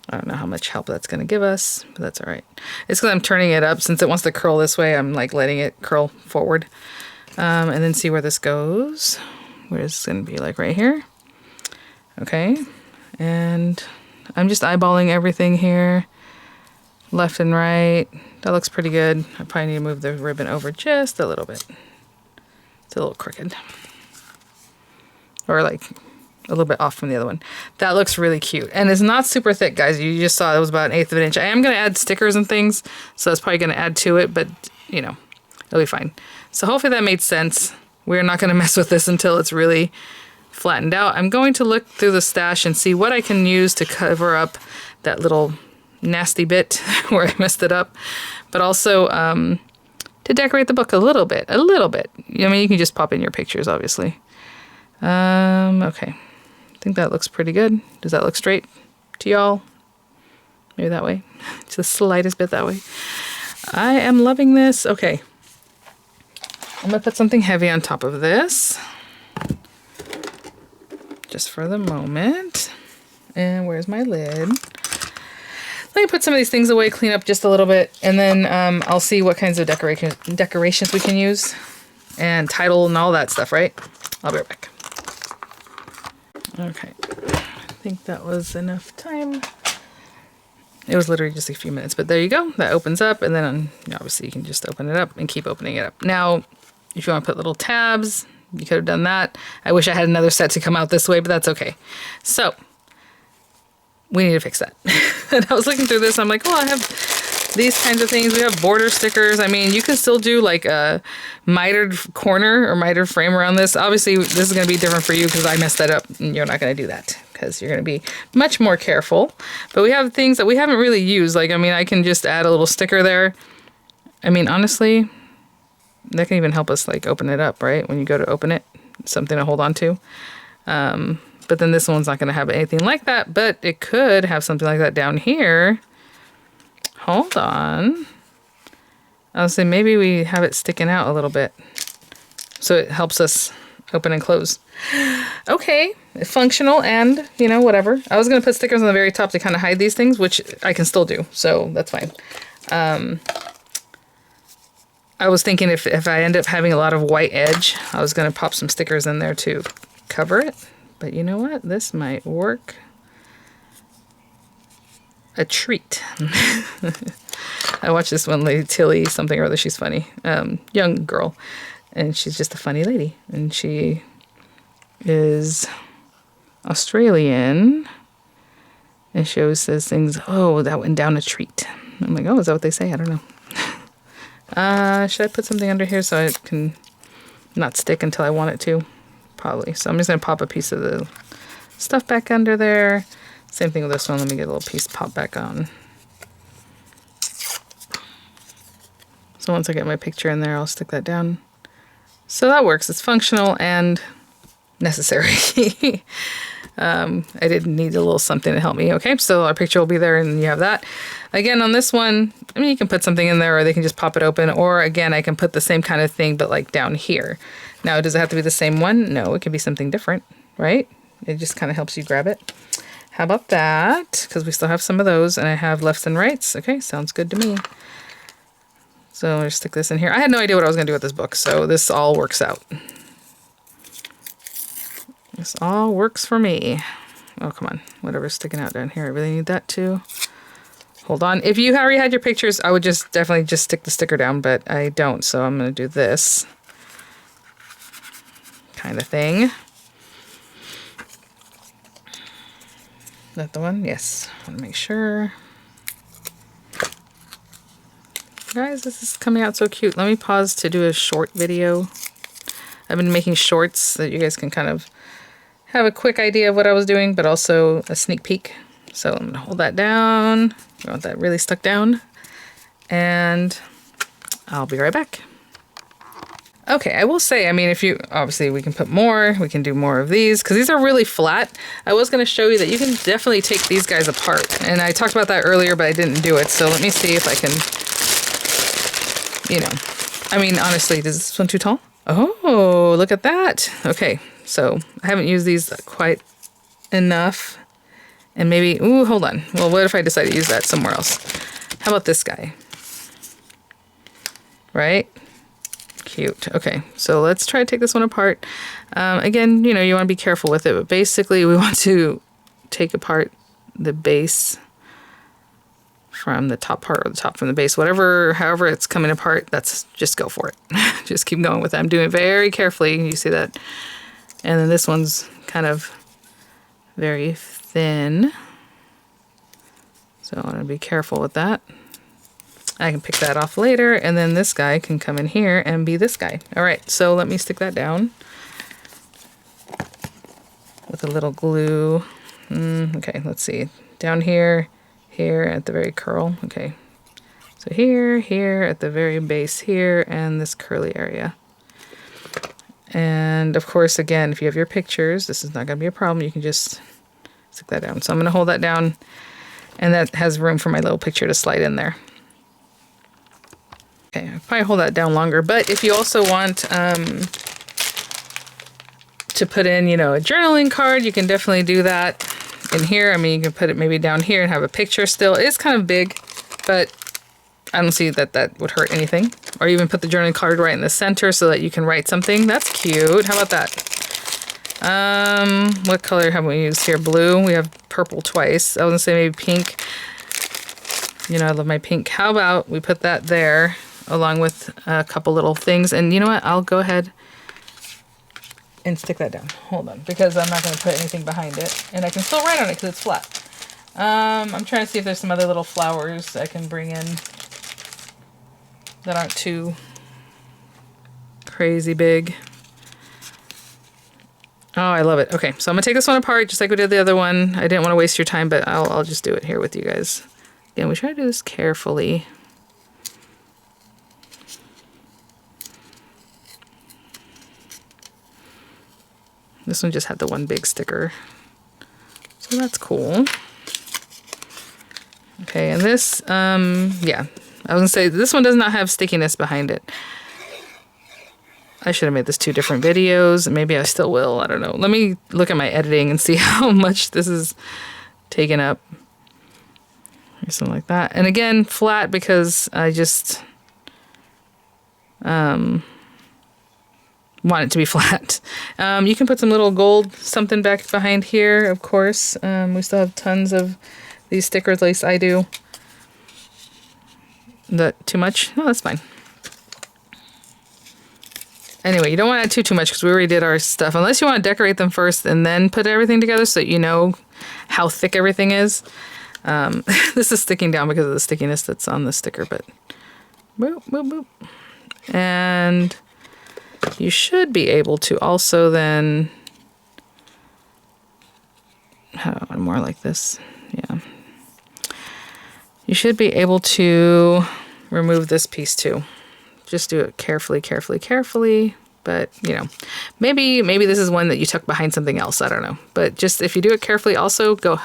I don't know how much help that's going to give us, but that's all right. It's because I'm turning it up. Since it wants to curl this way, I'm like letting it curl forward. And then see where this goes. Where it's going to be like right here. Okay. And I'm just eyeballing everything here. Left and right. That looks pretty good. I probably need to move the ribbon over just a little bit. It's a little crooked. or like a little bit off from the other one. That looks really cute. And it's not super thick, guys. You just saw it was about 1/8 of an inch. I am going to add stickers and things, so that's probably going to add to it, but you know, it'll be fine. So hopefully that made sense. We're not going to mess with this until it's really flattened out. I'm going to look through the stash and see what I can use to cover up that little nasty bit where I messed it up, but also to decorate the book a little bit. I mean, you can just pop in your pictures, obviously. Okay. I think that looks pretty good. Does that look straight to y'all? Maybe that way. Just the slightest bit that way. I am loving this. Okay. I'm going to put something heavy on top of this. Just for the moment. And where's my lid? Let me put some of these things away, clean up just a little bit, and then I'll see what kinds of decorations we can use. And title and all that stuff, right? I'll be right back. Okay, I think that was enough time. It was literally just a few minutes, but there you go. That opens up, and then obviously you can just open it up and keep opening it up. Now, if you want to put little tabs, you could have done that. I wish I had another set to come out this way, but that's okay. So, we need to fix that. And I was looking through this, I'm like, oh, I have these kinds of things. We have border stickers. I mean, you can still do like a mitered corner or mitered frame around this. Obviously, this is going to be different for you because I messed that up, and you're not going to do that because you're going to be much more careful. But we have things that we haven't really used. Like, I mean, I can just add a little sticker there. I mean, honestly, that can even help us like open it up, right? When you go to open it, something to hold on to. But then this one's not going to have anything like that, but it could have something like that down here. Hold on. I was saying maybe we have it sticking out a little bit so it helps us open and close. Okay, functional and, you know, whatever. I was going to put stickers on the very top to kind of hide these things, which I can still do, so that's fine. I was thinking if I end up having a lot of white edge, I was going to pop some stickers in there to cover it. But you know what? This might work a treat. I watched this one lady, Tilly something or other. She's funny. Young girl. And she's just a funny lady. And she is Australian. And she always says things, oh, that went down a treat. I'm like, oh, is that what they say? I don't know. Should I put something under here so it can not stick until I want it to? Probably. So I'm just going to pop a piece of the stuff back under there. Same thing with this one. Let me get a little piece pop back on. So once I get my picture in there, I'll stick that down. So that works. It's functional and necessary. I did need a little something to help me. Okay, so our picture will be there and you have that. Again, on this one, I mean, you can put something in there or they can just pop it open. Or again, I can put the same kind of thing, but like down here. Now, does it have to be the same one? No, it could be something different, right? It just kind of helps you grab it. How about that? Because we still have some of those and I have lefts and rights. Okay, sounds good to me. So I'll just stick this in here. I had no idea what I was going to do with this book, so this all works out. This all works for me. Oh, come on. Whatever's sticking out down here. I really need that too. Hold on. If you already had your pictures, I would just definitely just stick the sticker down, but I don't, so I'm going to do this kind of thing. Is that the one? Yes. I want to make sure. Guys, this is coming out so cute. Let me pause to do a short video. I've been making shorts so that you guys can kind of have a quick idea of what I was doing, but also a sneak peek. So I'm going to hold that down. I want that really stuck down. And I'll be right back. Okay, I will say, I mean, if you, obviously we can put more, we can do more of these, because these are really flat. I was going to show you that you can definitely take these guys apart. And I talked about that earlier, but I didn't do it. So let me see if I can, you know, I mean, honestly, is this one too tall? Oh, look at that. Okay, so I haven't used these quite enough. And maybe, ooh, hold on. Well, what if I decide to use that somewhere else? How about this guy? Right? Cute. Okay, so let's try to take this one apart. Again, you know, you want to be careful with it, but basically we want to take apart the base from the top part or the top from the base, whatever, however it's coming apart, that's, just go for it. Just keep going with it. I'm doing it very carefully. You see that? And then this one's kind of very thin. So I want to be careful with that. I can pick that off later, and then this guy can come in here and be this guy. All right, so let me stick that down with a little glue. Okay, let's see. Down here, here at the very curl. Okay, so here, here at the very base here, and this curly area. And of course, again, if you have your pictures, this is not going to be a problem. You can just stick that down. So I'm going to hold that down, and that has room for my little picture to slide in there. Okay, I'll probably hold that down longer, but if you also want to put in, you know, a journaling card, you can definitely do that in here. I mean, you can put it maybe down here and have a picture still. It is kind of big, but I don't see that that would hurt anything. Or even put the journaling card right in the center so that you can write something. That's cute. How about that? What color have we used here? Blue. We have purple twice. I was gonna say maybe pink. You know, I love my pink. How about we put that there along with a couple little things. And you know what? I'll go ahead and stick that down. Hold on, because I'm not going to put anything behind it. And I can still write on it because it's flat. I'm trying to see if there's some other little flowers I can bring in that aren't too crazy big. Oh, I love it. Okay, so I'm going to take this one apart just like we did the other one. I didn't want to waste your time, but I'll just do it here with you guys. Again, we try to do this carefully. This one just had the one big sticker, so that's cool. Okay, and this, yeah, I was gonna say this one does not have stickiness behind it. I should have made this 2 different videos. Maybe I still will, I don't know. Let me look at my editing and see how much this is taken up. Or something like that. And again, flat because I just want it to be flat. You can put some little gold something back behind here, of course. We still have tons of these stickers, at least I do. Is that too much? No, that's fine. Anyway, you don't want to add too much because we already did our stuff. Unless you want to decorate them first and then put everything together so that you know how thick everything is. This is sticking down because of the stickiness that's on the sticker, but boop, boop, boop. And you should be able to also then, more like this, yeah. You should be able to remove this piece too. Just do it carefully, carefully, carefully. But, you know, maybe this is one that you tuck behind something else. I don't know. But just if you do it carefully, also go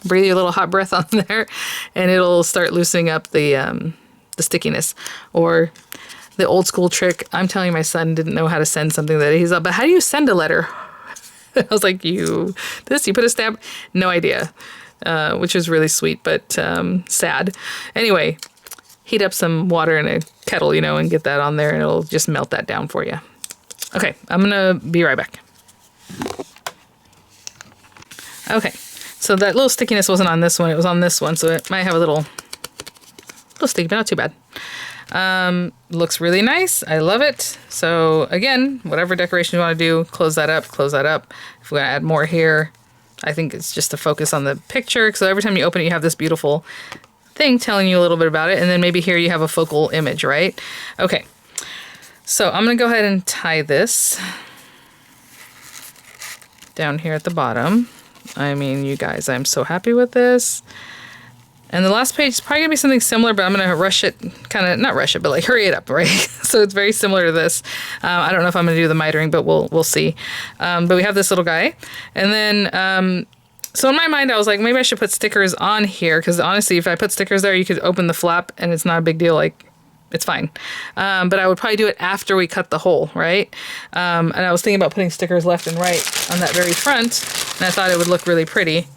breathe your little hot breath on there, and it'll start loosening up the stickiness. Or the old school trick, I'm telling you, my son didn't know how to send something that he's up, but how do you send a letter? I was like, you put a stamp? No idea. Which was really sweet, but sad. Anyway, heat up some water in a kettle, you know, and get that on there, and it'll just melt that down for you. Okay, I'm gonna be right back. Okay, so that little stickiness wasn't on this one, it was on this one, so it might have a little sticky, but not too bad. Looks really nice. I love it. So again, whatever decoration you want to do, close that up, close that up. If we're gonna add more here, I think it's just to focus on the picture. So every time you open it, you have this beautiful thing telling you a little bit about it. And then maybe here you have a focal image, right? Okay. So I'm gonna go ahead and tie this down here at the bottom. I mean, you guys, I'm so happy with this. And the last page is probably gonna be something similar, but I'm gonna rush it, not rush it, but like hurry it up, right? So it's very similar to this. I don't know if I'm gonna do the mitering, but we'll see. But we have this little guy. And then, so in my mind, I was like, maybe I should put stickers on here, because honestly, if I put stickers there, you could open the flap and it's not a big deal, like, it's fine. But I would probably do it after we cut the hole, right? And I was thinking about putting stickers left and right on that very front, and I thought it would look really pretty.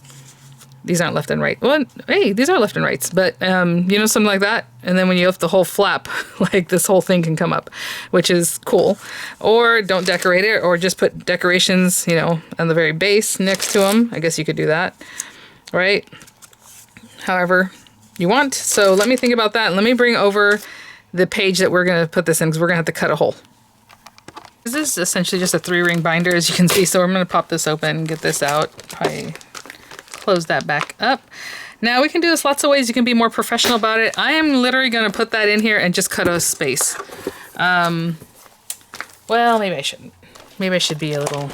These aren't left and right. Well, hey, these are left and rights, but you know, something like that. And then when you lift the whole flap, like this whole thing can come up, which is cool. Or don't decorate it, or just put decorations, you know, on the very base next to them. I guess you could do that, right? However you want. So let me think about that. Let me bring over the page that we're going to put this in, because we're going to have to cut a hole. This is essentially just a 3-ring binder, as you can see. So I'm going to pop this open and get this out. Probably close that back up. Now we can do this lots of ways. You can be more professional about it. I am literally going to put that in here and just cut a space. Well, maybe I shouldn't. Maybe I should be a little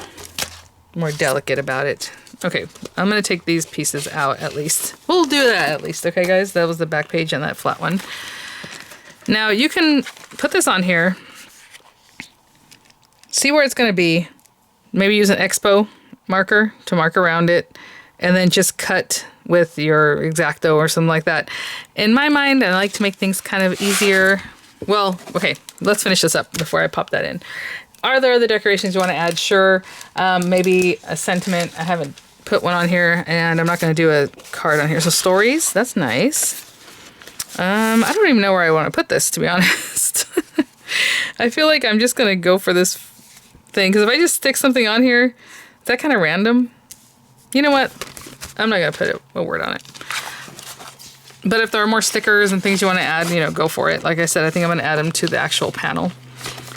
more delicate about it. Okay, I'm going to take these pieces out at least. We'll do that at least. Okay, guys, that was the back page on that flat one. Now you can put this on here. See where it's going to be. Maybe use an Expo marker to mark around it. And then just cut with your X-Acto or something like that. In my mind, I like to make things kind of easier. Well, okay, let's finish this up before I pop that in. Are there other decorations you want to add? Sure. Maybe a sentiment. I haven't put one on here, and I'm not going to do a card on here. So stories, that's nice. I don't even know where I want to put this, to be honest. I feel like I'm just going to go for this thing, because if I just stick something on here, is that kind of random? You know what? I'm not going to put a word on it. But if there are more stickers and things you want to add, you know, go for it. Like I said, I think I'm going to add them to the actual panel.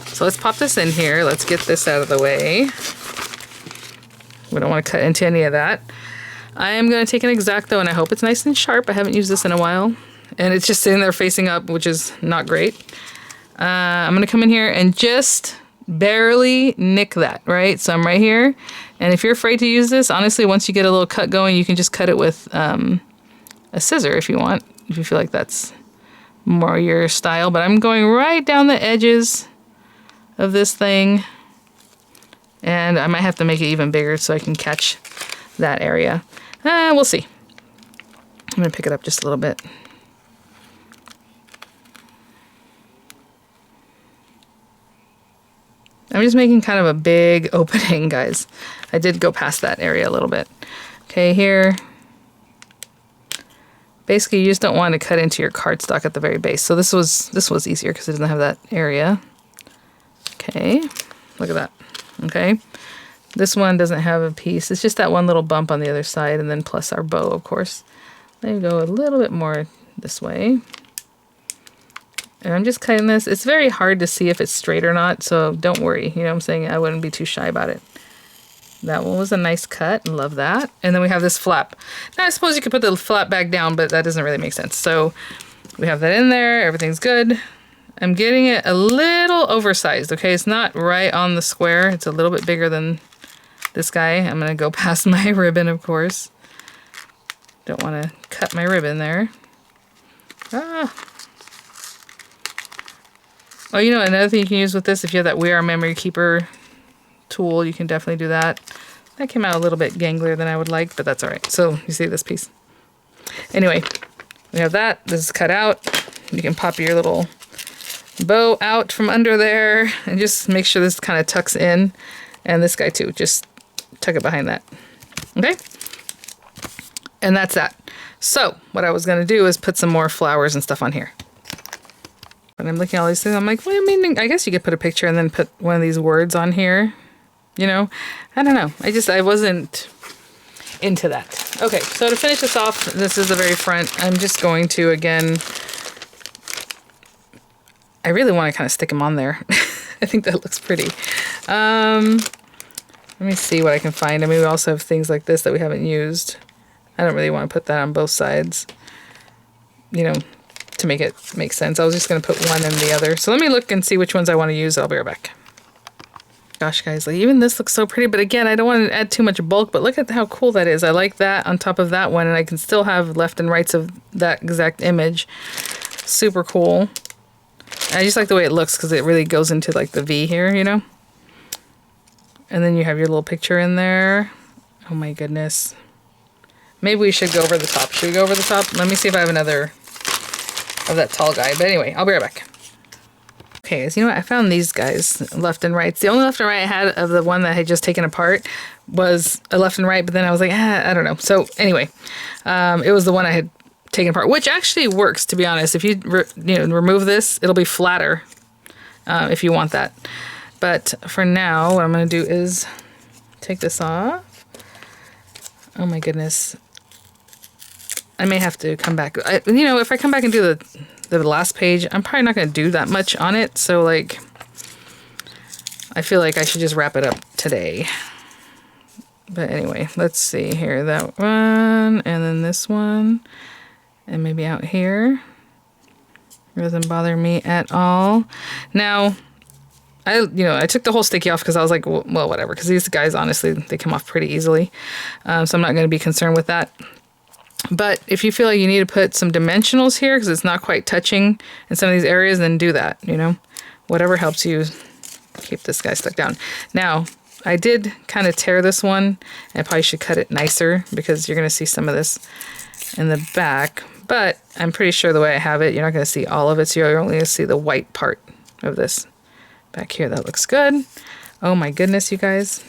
So let's pop this in here. Let's get this out of the way. We don't want to cut into any of that. I am going to take an X-Acto, and I hope it's nice and sharp. I haven't used this in a while. And it's just sitting there facing up, which is not great. I'm going to come in here and just barely nick that, right? So I'm right here. And if you're afraid to use this, honestly, once you get a little cut going, you can just cut it with a scissor if you want, if you feel like that's more your style. But I'm going right down the edges of this thing. And I might have to make it even bigger so I can catch that area. We'll see. I'm going to pick it up just a little bit. I'm just making kind of a big opening, guys. I did go past that area a little bit. Okay, here. Basically, you just don't want to cut into your cardstock at the very base. So this was easier because it doesn't have that area. Okay, look at that. Okay, this one doesn't have a piece. It's just that one little bump on the other side, and then plus our bow, of course. Let me go a little bit more this way. And I'm just cutting this. It's very hard to see if it's straight or not, so don't worry. You know what I'm saying? I wouldn't be too shy about it. That one was a nice cut. Love that. And then we have this flap. Now, I suppose you could put the flap back down, but that doesn't really make sense. So we have that in there. Everything's good. I'm getting it a little oversized, okay? It's not right on the square. It's a little bit bigger than this guy. I'm going to go past my ribbon, of course. Don't want to cut my ribbon there. Ah. Oh, you know, another thing you can use with this, if you have that We Are Memory Keeper tool, you can definitely do that. That came out a little bit ganglier than I would like, but that's all right. So you see this piece. Anyway, we have that. This is cut out. You can pop your little bow out from under there and just make sure this kind of tucks in. And this guy too, just tuck it behind that. Okay? And that's that. So what I was going to do is put some more flowers and stuff on here. And I'm looking at all these things. I'm like, well, I mean, I guess you could put a picture and then put one of these words on here. You know, I don't know. I wasn't into that. Okay, so to finish this off, this is the very front. I'm just going to, again, I really want to kind of stick them on there. I think that looks pretty. Let me see what I can find. I mean, we also have things like this that we haven't used. I don't really want to put that on both sides, you know, to make it make sense. I was just going to put one and the other. So let me look and see which ones I want to use. I'll be right back. Gosh, guys, like even this looks so pretty, but again, I don't want to add too much bulk, but look at how cool that is. I like that on top of that one, and I can still have left and rights of that exact image. Super cool. I just like the way it looks because it really goes into like the V here, you know? And then you have your little picture in there. Oh my goodness. Maybe we should go over the top. Should we go over the top? Let me see if I have another of that tall guy. But anyway, I'll be right back. Okay, so you know what? I found these guys, left and right. The only left and right I had of the one that I had just taken apart was a left and right, but then I was like, I don't know. So anyway, it was the one I had taken apart, which actually works, to be honest. If you remove this, it'll be flatter if you want that. But for now, what I'm going to do is take this off. Oh my goodness. I may have to come back. If I come back and do the last page, I'm probably not going to do that much on it. So like, I feel like I should just wrap it up today. But anyway, let's see here. That one, and then this one, and maybe out here. It doesn't bother me at all. Now, I took the whole sticky off because I was like, well, whatever. Because these guys, honestly, they come off pretty easily. So I'm not going to be concerned with that. But if you feel like you need to put some dimensionals here because it's not quite touching in some of these areas, then do that, Whatever helps you keep this guy stuck down. Now, I did kind of tear this one. I probably should cut it nicer because you're going to see some of this in the back. But I'm pretty sure the way I have it, you're not going to see all of it. So you're only going to see the white part of this back here. That looks good. Oh my goodness, you guys.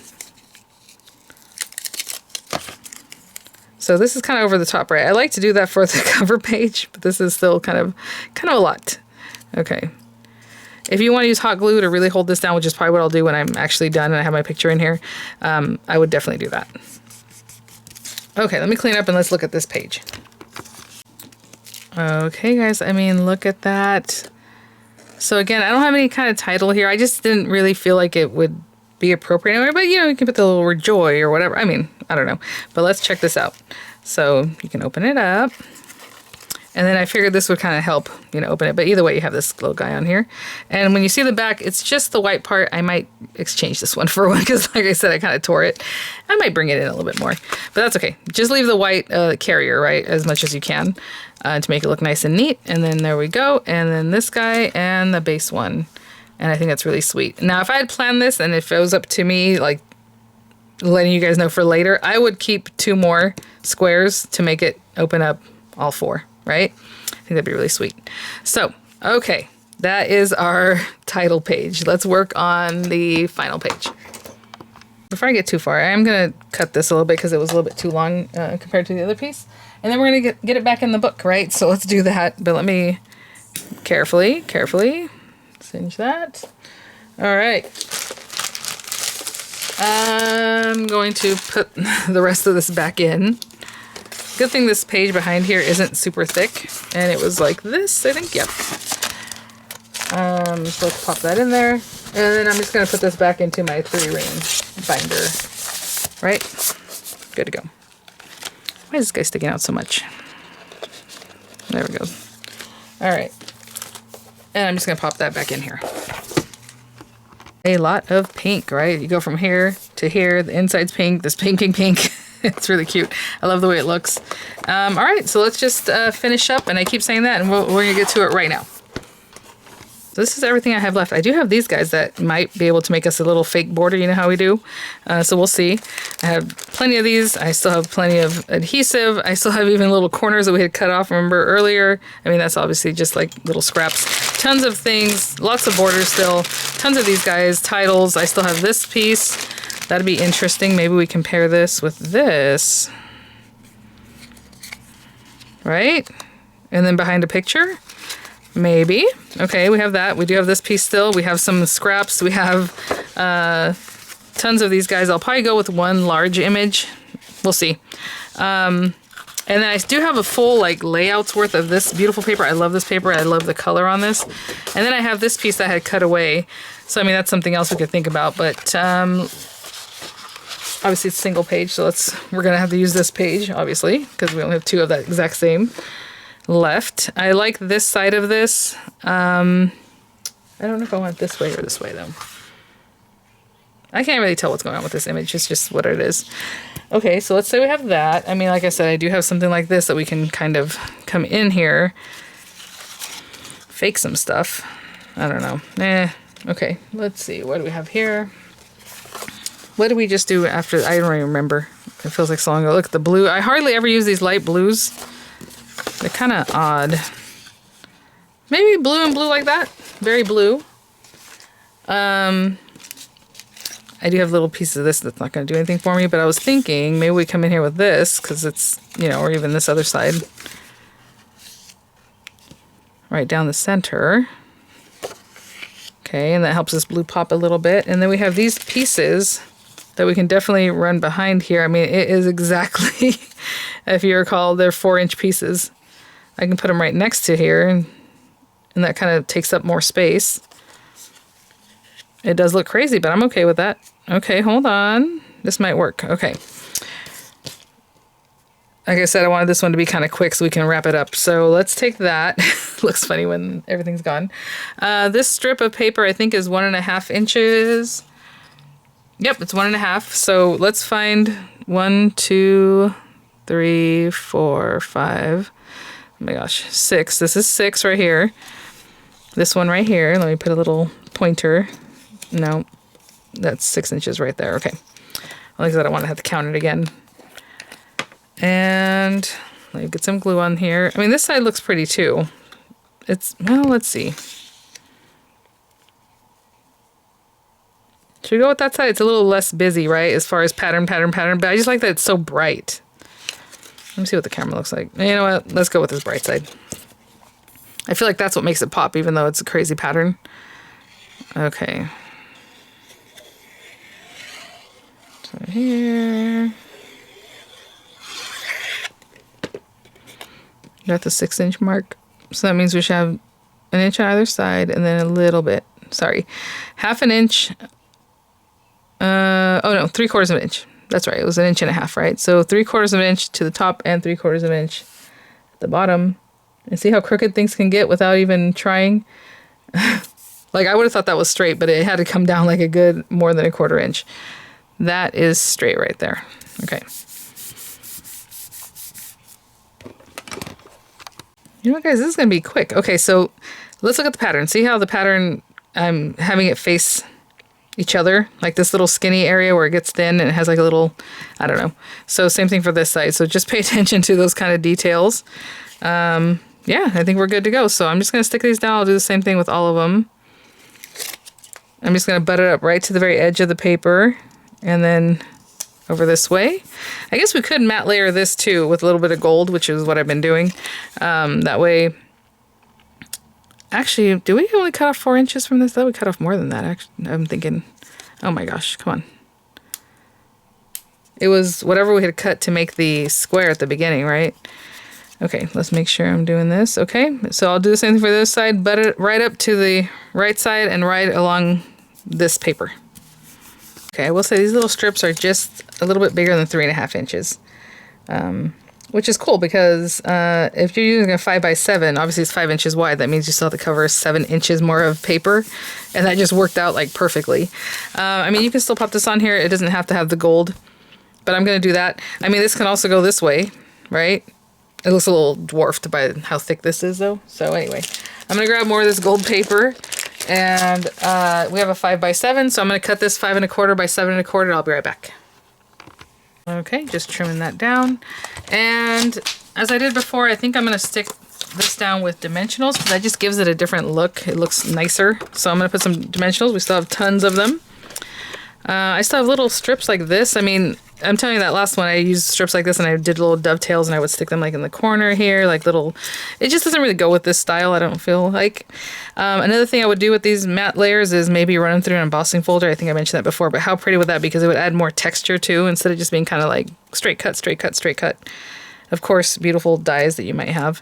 So this is kind of over the top, right? I like to do that for the cover page, but this is still kind of a lot. Okay. If you want to use hot glue to really hold this down, which is probably what I'll do when I'm actually done and I have my picture in here, I would definitely do that. Okay, let me clean up and let's look at this page. Okay, guys, I mean, look at that. So again, I don't have any kind of title here. I just didn't really feel like it would be appropriate anyway, but you can put the little word joy or whatever. I mean, I don't know, but let's check this out. So you can open it up. And then I figured this would kind of help, open it. But either way, you have this little guy on here. And when you see the back, it's just the white part. I might exchange this one for one because, like I said, I kind of tore it. I might bring it in a little bit more. But that's okay. Just leave the white carrier, right, as much as you can to make it look nice and neat. And then there we go. And then this guy and the base one. And I think that's really sweet. Now, if I had planned this and if it was up to me, like letting you guys know for later, I would keep 2 more squares to make it open up all 4. Right? I think that'd be really sweet. So, okay, that is our title page. Let's work on the final page. Before I get too far, I'm going to cut this a little bit because it was a little bit too long compared to the other piece. And then we're going to get it back in the book, right? So let's do that. But let me carefully cinch that. All right. I'm going to put the rest of this back in. Good thing this page behind here isn't super thick, and it was like this, I think. Yep. So let's pop that in there, and then I'm just going to put this back into my 3-ring binder. Right? Good to go. Why is this guy sticking out so much? There we go. All right. And I'm just going to pop that back in here. A lot of pink, right? You go from here to here. The inside's pink. This pink. It's really cute. I love the way it looks. All right, so let's just finish up. And I keep saying that, and we're going to get to it right now. So this is everything I have left. I do have these guys that might be able to make us a little fake border. You know how we do? So we'll see. I have plenty of these. I still have plenty of adhesive. I still have even little corners that we had cut off, remember, earlier. I mean, that's obviously just like little scraps. Tons of things. Lots of borders still. Tons of these guys. Titles. I still have this piece. That'd be interesting. Maybe we compare this with this. Right? And then behind a picture? Maybe. Okay, we have that. We do have this piece still. We have some scraps. We have tons of these guys. I'll probably go with one large image. We'll see. And then I do have a full layouts worth of this beautiful paper. I love this paper. I love the color on this. And then I have this piece that I had cut away. So, I mean, that's something else we could think about. But obviously it's single page, so we're going to have to use this page, obviously, because we only have 2 of that exact same left. I like this side of this. I don't know if I want it this way or this way, though. I can't really tell what's going on with this image. It's just what it is. Okay, so let's say we have that. I mean, like I said, I do have something like this that we can kind of come in here, fake some stuff. I don't know. Okay, let's see. What do we have here? What did we just do after? I don't even remember. It feels like so long ago. Look at the blue. I hardly ever use these light blues. They're kind of odd. Maybe blue and blue like that. Very blue. I do have little pieces of this that's not going to do anything for me, but I was thinking maybe we come in here with this because it's, or even this other side. Right down the center. Okay, and that helps this blue pop a little bit. And then we have these pieces that we can definitely run behind here. I mean, it is exactly, if you recall, they're 4-inch pieces. I can put them right next to here, and that kind of takes up more space. It does look crazy, but I'm okay with that. Okay, hold on. This might work. Okay. Like I said, I wanted this one to be kind of quick so we can wrap it up. So let's take that. Looks funny when everything's gone. This strip of paper I think is 1.5 inches. Yep, it's 1.5. So let's find 1, 2, 3, 4, 5. Oh my gosh, 6. This is 6 right here. This one right here. Let me put a little pointer. No, that's 6 inches right there. Okay. Like I said, I don't want to have to count it again. And let me get some glue on here. I mean, this side looks pretty too. It's, well, let's see. Should we go with that side? It's a little less busy, right? As far as pattern, but I just like that it's so bright. Let me see what the camera looks like. You know what? Let's go with this bright side. I feel like that's what makes it pop, even though it's a crazy pattern. Okay. So here. Got the 6-inch mark. So that means we should have 1 inch on either side and then a little bit. Sorry. 1/2 inch. Oh no, 3/4 of an inch. That's right. It was 1.5 inches, right? So 3/4 of an inch to the top and 3/4 of an inch at the bottom. And see how crooked things can get without even trying? Like I would have thought that was straight, but it had to come down like a good more than 1/4 inch. That is straight right there. Okay. You know what, guys? This is going to be quick. Okay, so let's look at the pattern. See how the pattern, I'm having it face each other? Like this little skinny area where it gets thin and it has like a little, I don't know. So same thing for this side. So just pay attention to those kind of details. Yeah, I think we're good to go. So I'm just going to stick these down. I'll do the same thing with all of them. I'm just going to butt it up right to the very edge of the paper and then over this way. I guess we could matte layer this too with a little bit of gold, which is what I've been doing. That way, actually, do we only cut off 4 inches from this? That would cut off more than that. Actually, I'm thinking, oh my gosh, come on. It was whatever we had cut to make the square at the beginning, right? Okay, let's make sure I'm doing this. Okay, so I'll do the same thing for this side, butt it right up to the right side and right along this paper. Okay, I will say these little strips are just a little bit bigger than 3.5 inches, which is cool because if you're using a 5x7, obviously it's 5 inches wide. That means you still have to cover 7 inches more of paper, and that just worked out like perfectly. I mean, you can still pop this on here. It doesn't have to have the gold, but I'm going to do that. I mean, this can also go this way, right? It looks a little dwarfed by how thick this is, though. So anyway, I'm going to grab more of this gold paper. And we have a 5x7, so I'm going to cut this 5 1/4 by 7 1/4. I'll be right back. Okay, just trimming that down. And as I did before, I think I'm going to stick this down with dimensionals because that just gives it a different look. It looks nicer. So I'm going to put some dimensionals. We still have tons of them. I still have little strips like this. I mean, I'm telling you that last one, I used strips like this and I did little dovetails and I would stick them like in the corner here, like little, it just doesn't really go with this style, I don't feel like. Another thing I would do with these matte layers is maybe run them through an embossing folder. I think I mentioned that before, but how pretty would that be? Because it would add more texture too, instead of just being kind of like straight cut, straight cut, straight cut. Of course, beautiful dies that you might have.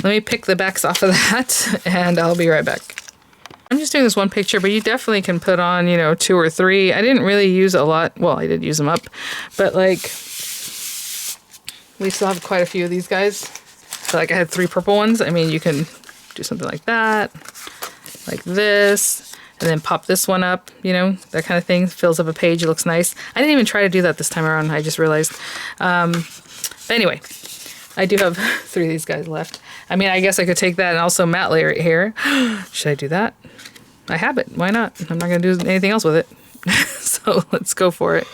Let me pick the backs off of that and I'll be right back. I'm just doing this one picture, but you definitely can put on, you know, 2 or 3. I didn't really use a lot. Well, I did use them up, but like we still have quite a few of these guys. So like I had 3 purple ones. I mean, you can do something like that, like this, and then pop this one up, you know, that kind of thing. Fills up a page. It looks nice. I didn't even try to do that this time around. I just realized. But anyway, I do have 3 of these guys left. I mean, I guess I could take that and also matte layer it here. Should I do that? I have it. Why not? I'm not going to do anything else with it. So let's go for it.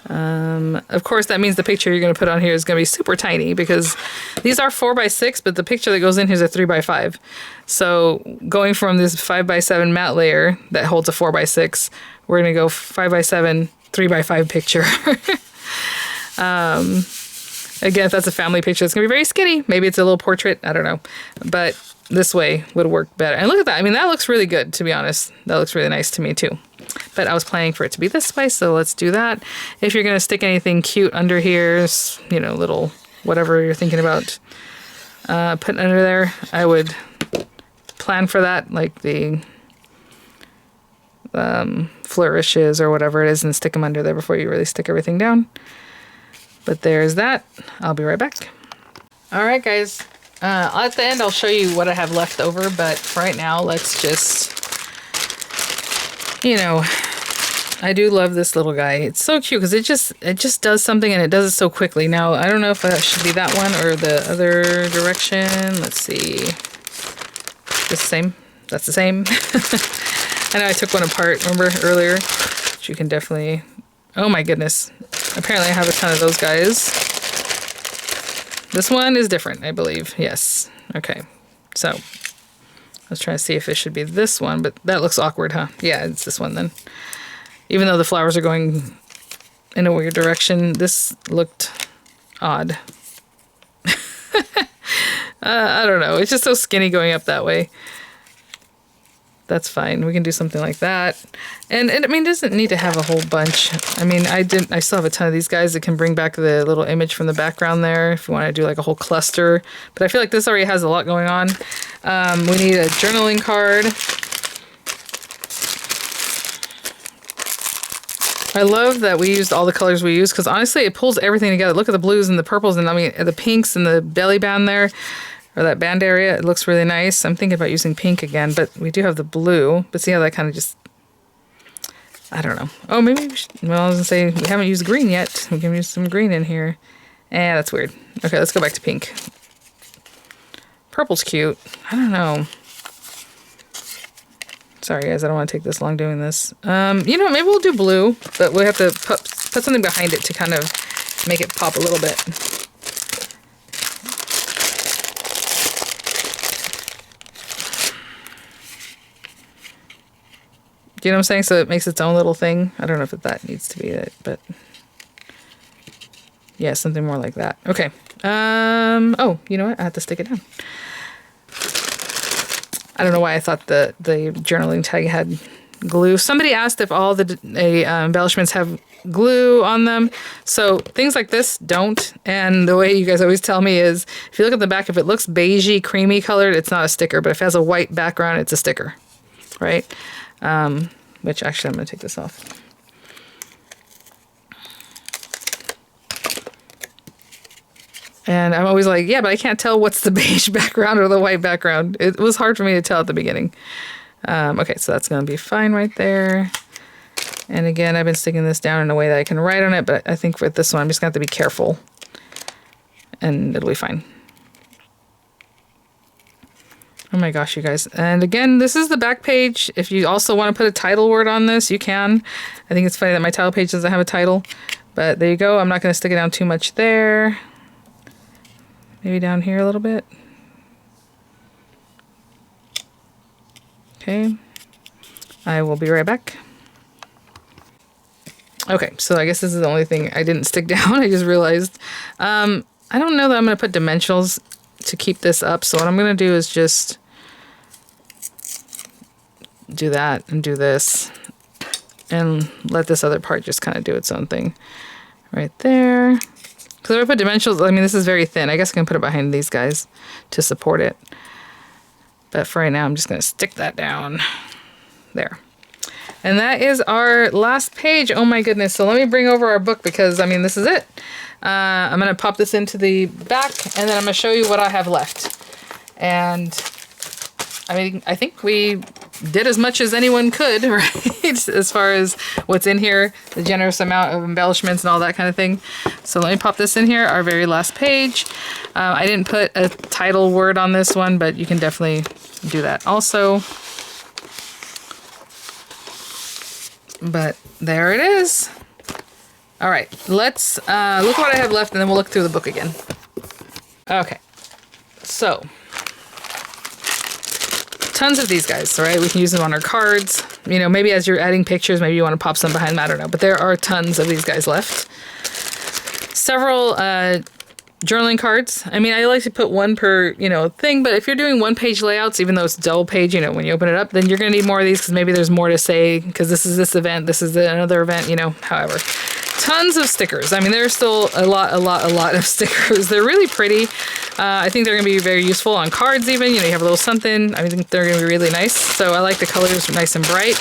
Of course, that means the picture you're going to put on here is going to be super tiny because these are 4x6, but the picture that goes in here is a 3x5. So going from this 5x7 matte layer that holds a 4x6, we're going to go 5x7, 3x5 picture. Again, if that's a family picture, it's going to be very skinny. Maybe it's a little portrait. I don't know. But this way would work better. And look at that. I mean, that looks really good, to be honest. That looks really nice to me, too. But I was planning for it to be this way, so let's do that. If you're going to stick anything cute under here, you know, little whatever you're thinking about putting under there, I would plan for that, like the flourishes or whatever it is and stick them under there before you really stick everything down. But there's that. I'll be right back. All right, guys. At the end, I'll show you what I have left over, but for right now, let's just, you know, I do love this little guy. It's so cute because it just does something and it does it so quickly. Now, I don't know if that should be that one or the other direction. Let's see. The same. That's the same. I know I took one apart, remember, earlier? But you can definitely... Oh my goodness. Apparently I have a ton of those guys. This one is different, I believe. Yes. Okay. So, I was trying to see if it should be this one, but that looks awkward, huh? Yeah, it's this one then. Even though the flowers are going in a weird direction, this looked odd. I don't know. It's just so skinny going up that way. That's fine. We can do something like that. And I mean, it doesn't need to have a whole bunch. I mean, I still have a ton of these guys that can bring back the little image from the background there if you want to do like a whole cluster. But I feel like this already has a lot going on. We need a journaling card. I love that we used all the colors we used because honestly, it pulls everything together. Look at the blues and the purples and I mean, the pinks and the belly band there. Or that band area, it looks really nice. I'm thinking about using pink again, but we do have the blue. But see how that kind of just, I don't know. Oh, maybe we should, well, I was gonna say, we haven't used green yet. We can use some green in here. That's weird. Okay, let's go back to pink. Purple's cute. I don't know. Sorry, guys, I don't want to take this long doing this. You know, maybe we'll do blue, but we'll have to put something behind it to kind of make it pop a little bit. You know what I'm saying? So it makes its own little thing. I don't know if that needs to be it, but yeah, something more like that. Okay. Oh, you know what? I have to stick it down. I don't know why I thought the journaling tag had glue. Somebody asked if all the embellishments have glue on them. So things like this don't. And the way you guys always tell me is, if you look at the back, if it looks beigey, creamy colored, it's not a sticker. But if it has a white background, it's a sticker, right? Which actually I'm going to take this off. And I'm always like, yeah, but I can't tell what's the beige background or the white background. It was hard for me to tell at the beginning. Okay, so that's going to be fine right there. And again, I've been sticking this down in a way that I can write on it, but I think for this one, I'm just going to have to be careful. And it'll be fine. Oh my gosh, you guys. And again, this is the back page. If you also want to put a title word on this, you can. I think it's funny that my title page doesn't have a title. But there you go. I'm not going to stick it down too much there. Maybe down here a little bit. Okay. I will be right back. Okay, so I guess this is the only thing I didn't stick down. I just realized. I don't know that I'm going to put dimensionals to keep this up. So what I'm going to do is just do that and do this and let this other part just kind of do its own thing right there. Because if I put dimensionals, I mean, this is very thin. I guess I can put it behind these guys to support it. But for right now, I'm just going to stick that down there. And that is our last page. Oh my goodness. So let me bring over our book because, I mean, this is it. I'm going to pop this into the back and then I'm going to show you what I have left. And I mean, I think we did as much as anyone could, right? As far as what's in here, the generous amount of embellishments and all that kind of thing. So let me pop this in here, our very last page. I didn't put a title word on this one, but you can definitely do that also. But there it is. All right, let's look what I have left and then we'll look through the book again. Okay, so tons of these guys, right? We can use them on our cards. You know, maybe as you're adding pictures, maybe you want to pop some behind them, I don't know. But there are tons of these guys left. Several journaling cards. I mean, I like to put one per, you know, thing, but if you're doing one-page layouts, even though it's double page, you know, when you open it up, then you're going to need more of these because maybe there's more to say because this is this event, this is another event, you know, however. Tons of stickers. I mean, there's still a lot of stickers. They're really pretty. I think they're going to be very useful on cards even. You know, you have a little something. I think they're going to be really nice. So I like the colors nice and bright.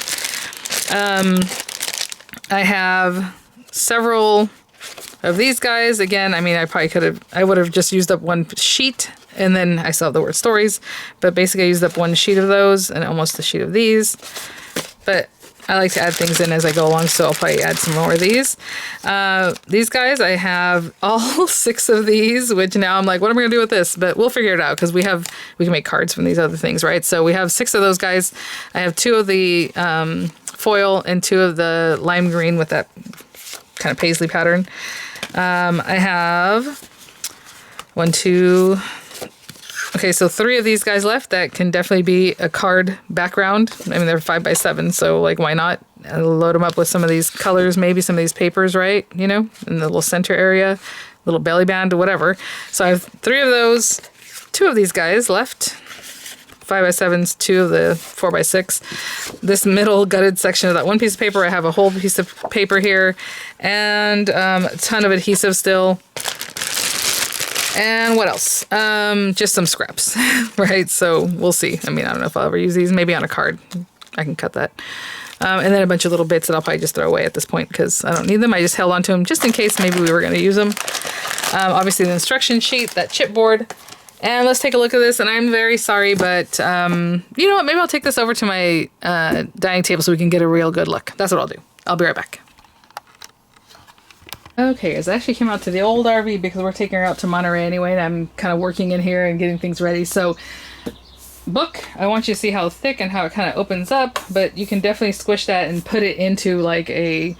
I have several of these guys. Again, I mean, I would have just used up one sheet, and then I still have the word stories, but basically I used up one sheet of those and almost a sheet of these. But I like to add things in as I go along, so I'll probably add some more of these. These guys, I have all 6 of these, which now I'm like, what am I going to do with this? But we'll figure it out, because we can make cards from these other things, right? So we have 6 of those guys. I have 2 of the foil and 2 of the lime green with that kind of paisley pattern. I have 1, 2... Okay, so 3 of these guys left that can definitely be a card background. I mean, they're 5x7, so like, why not load them up with some of these colors, maybe some of these papers, right? You know, in the little center area, little belly band, whatever. So I have 3 of those, 2 of these guys left. 5x7s, 2 of the 4x6. This middle gutted section of that one piece of paper, I have a whole piece of paper here, and a ton of adhesive still. And what else? Just some scraps, right? So we'll see. I mean, I don't know if I'll ever use these. Maybe on a card. I can cut that. And then a bunch of little bits that I'll probably just throw away at this point because I don't need them. I just held on to them just in case maybe we were going to use them. Obviously, the instruction sheet, that chipboard. And let's take a look at this. And I'm very sorry, but you know what? Maybe I'll take this over to my dining table so we can get a real good look. That's what I'll do. I'll be right back. Okay, guys, I actually came out to the old RV because we're taking her out to Monterey anyway, and I'm kind of working in here and getting things ready. So, book, I want you to see how thick and how it kind of opens up, but you can definitely squish that and put it into like a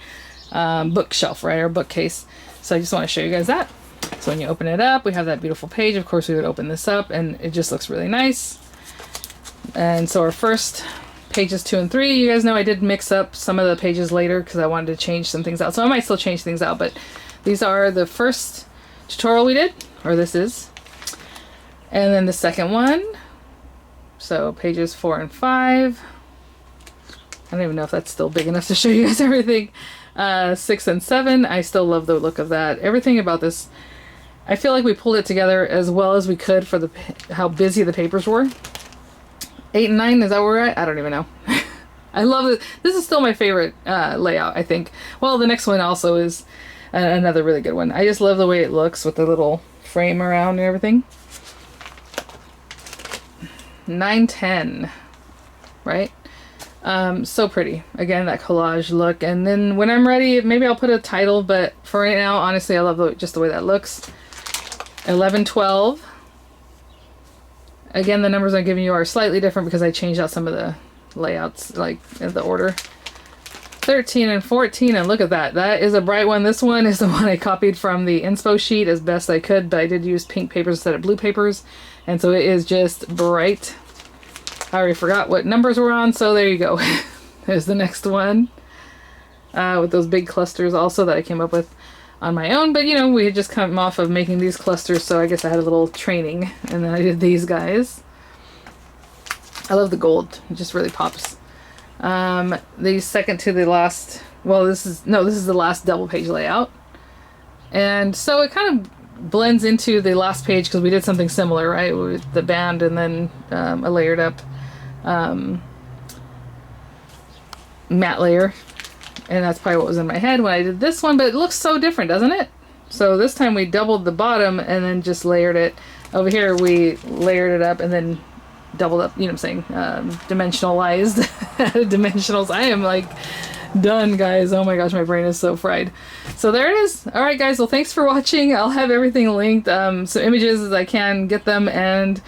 bookshelf, right, or bookcase. So I just want to show you guys that. So when you open it up, we have that beautiful page. Of course, we would open this up, and it just looks really nice. And so our first pages 2 and 3, you guys know I did mix up some of the pages later because I wanted to change some things out. So I might still change things out, but these are the first tutorial we did, or this is. And then the second one. So pages 4 and 5. I don't even know if that's still big enough to show you guys everything. 6 and 7. I still love the look of that. Everything about this, I feel like we pulled it together as well as we could for how busy the papers were. 8 and 9, is that where we're at? I don't even know. I love it. This is still my favorite layout, I think. Well, the next one also is another really good one. I just love the way it looks with the little frame around and everything. 9, 10, right? So pretty. Again, that collage look. And then when I'm ready, maybe I'll put a title, but for right now, honestly, I love just the way that looks. 11, 12. Again, the numbers I'm giving you are slightly different because I changed out some of the layouts, like in the order. 13 and 14, and look at that. That is a bright one. This one is the one I copied from the inspo sheet as best I could, but I did use pink papers instead of blue papers, and so it is just bright. I already forgot what numbers we're on, so there you go. There's the next one. With those big clusters also that I came up with on my own, but you know, we had just come off of making these clusters, so I guess I had a little training, and then I did these guys. I love the gold. It just really pops. The second to the last, well, this is the last double page layout. And so it kind of blends into the last page because we did something similar, right? With the band and then a layered up matte layer. And that's probably what was in my head when I did this one, but it looks so different, doesn't it? So this time we doubled the bottom and then just layered it. Over here we layered it up and then doubled up, you know what I'm saying, dimensionalized. Dimensionals. I am like done, guys. Oh my gosh, my brain is so fried. So there it is. All right, guys. Well, thanks for watching. I'll have everything linked, some images as I can get them, and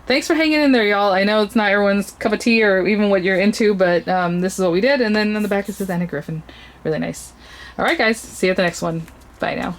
thanks for hanging in there, y'all. I know it's not everyone's cup of tea or even what you're into, but this is what we did. And then on the back it says Anna Griffin. Really nice. All right, guys. See you at the next one. Bye now.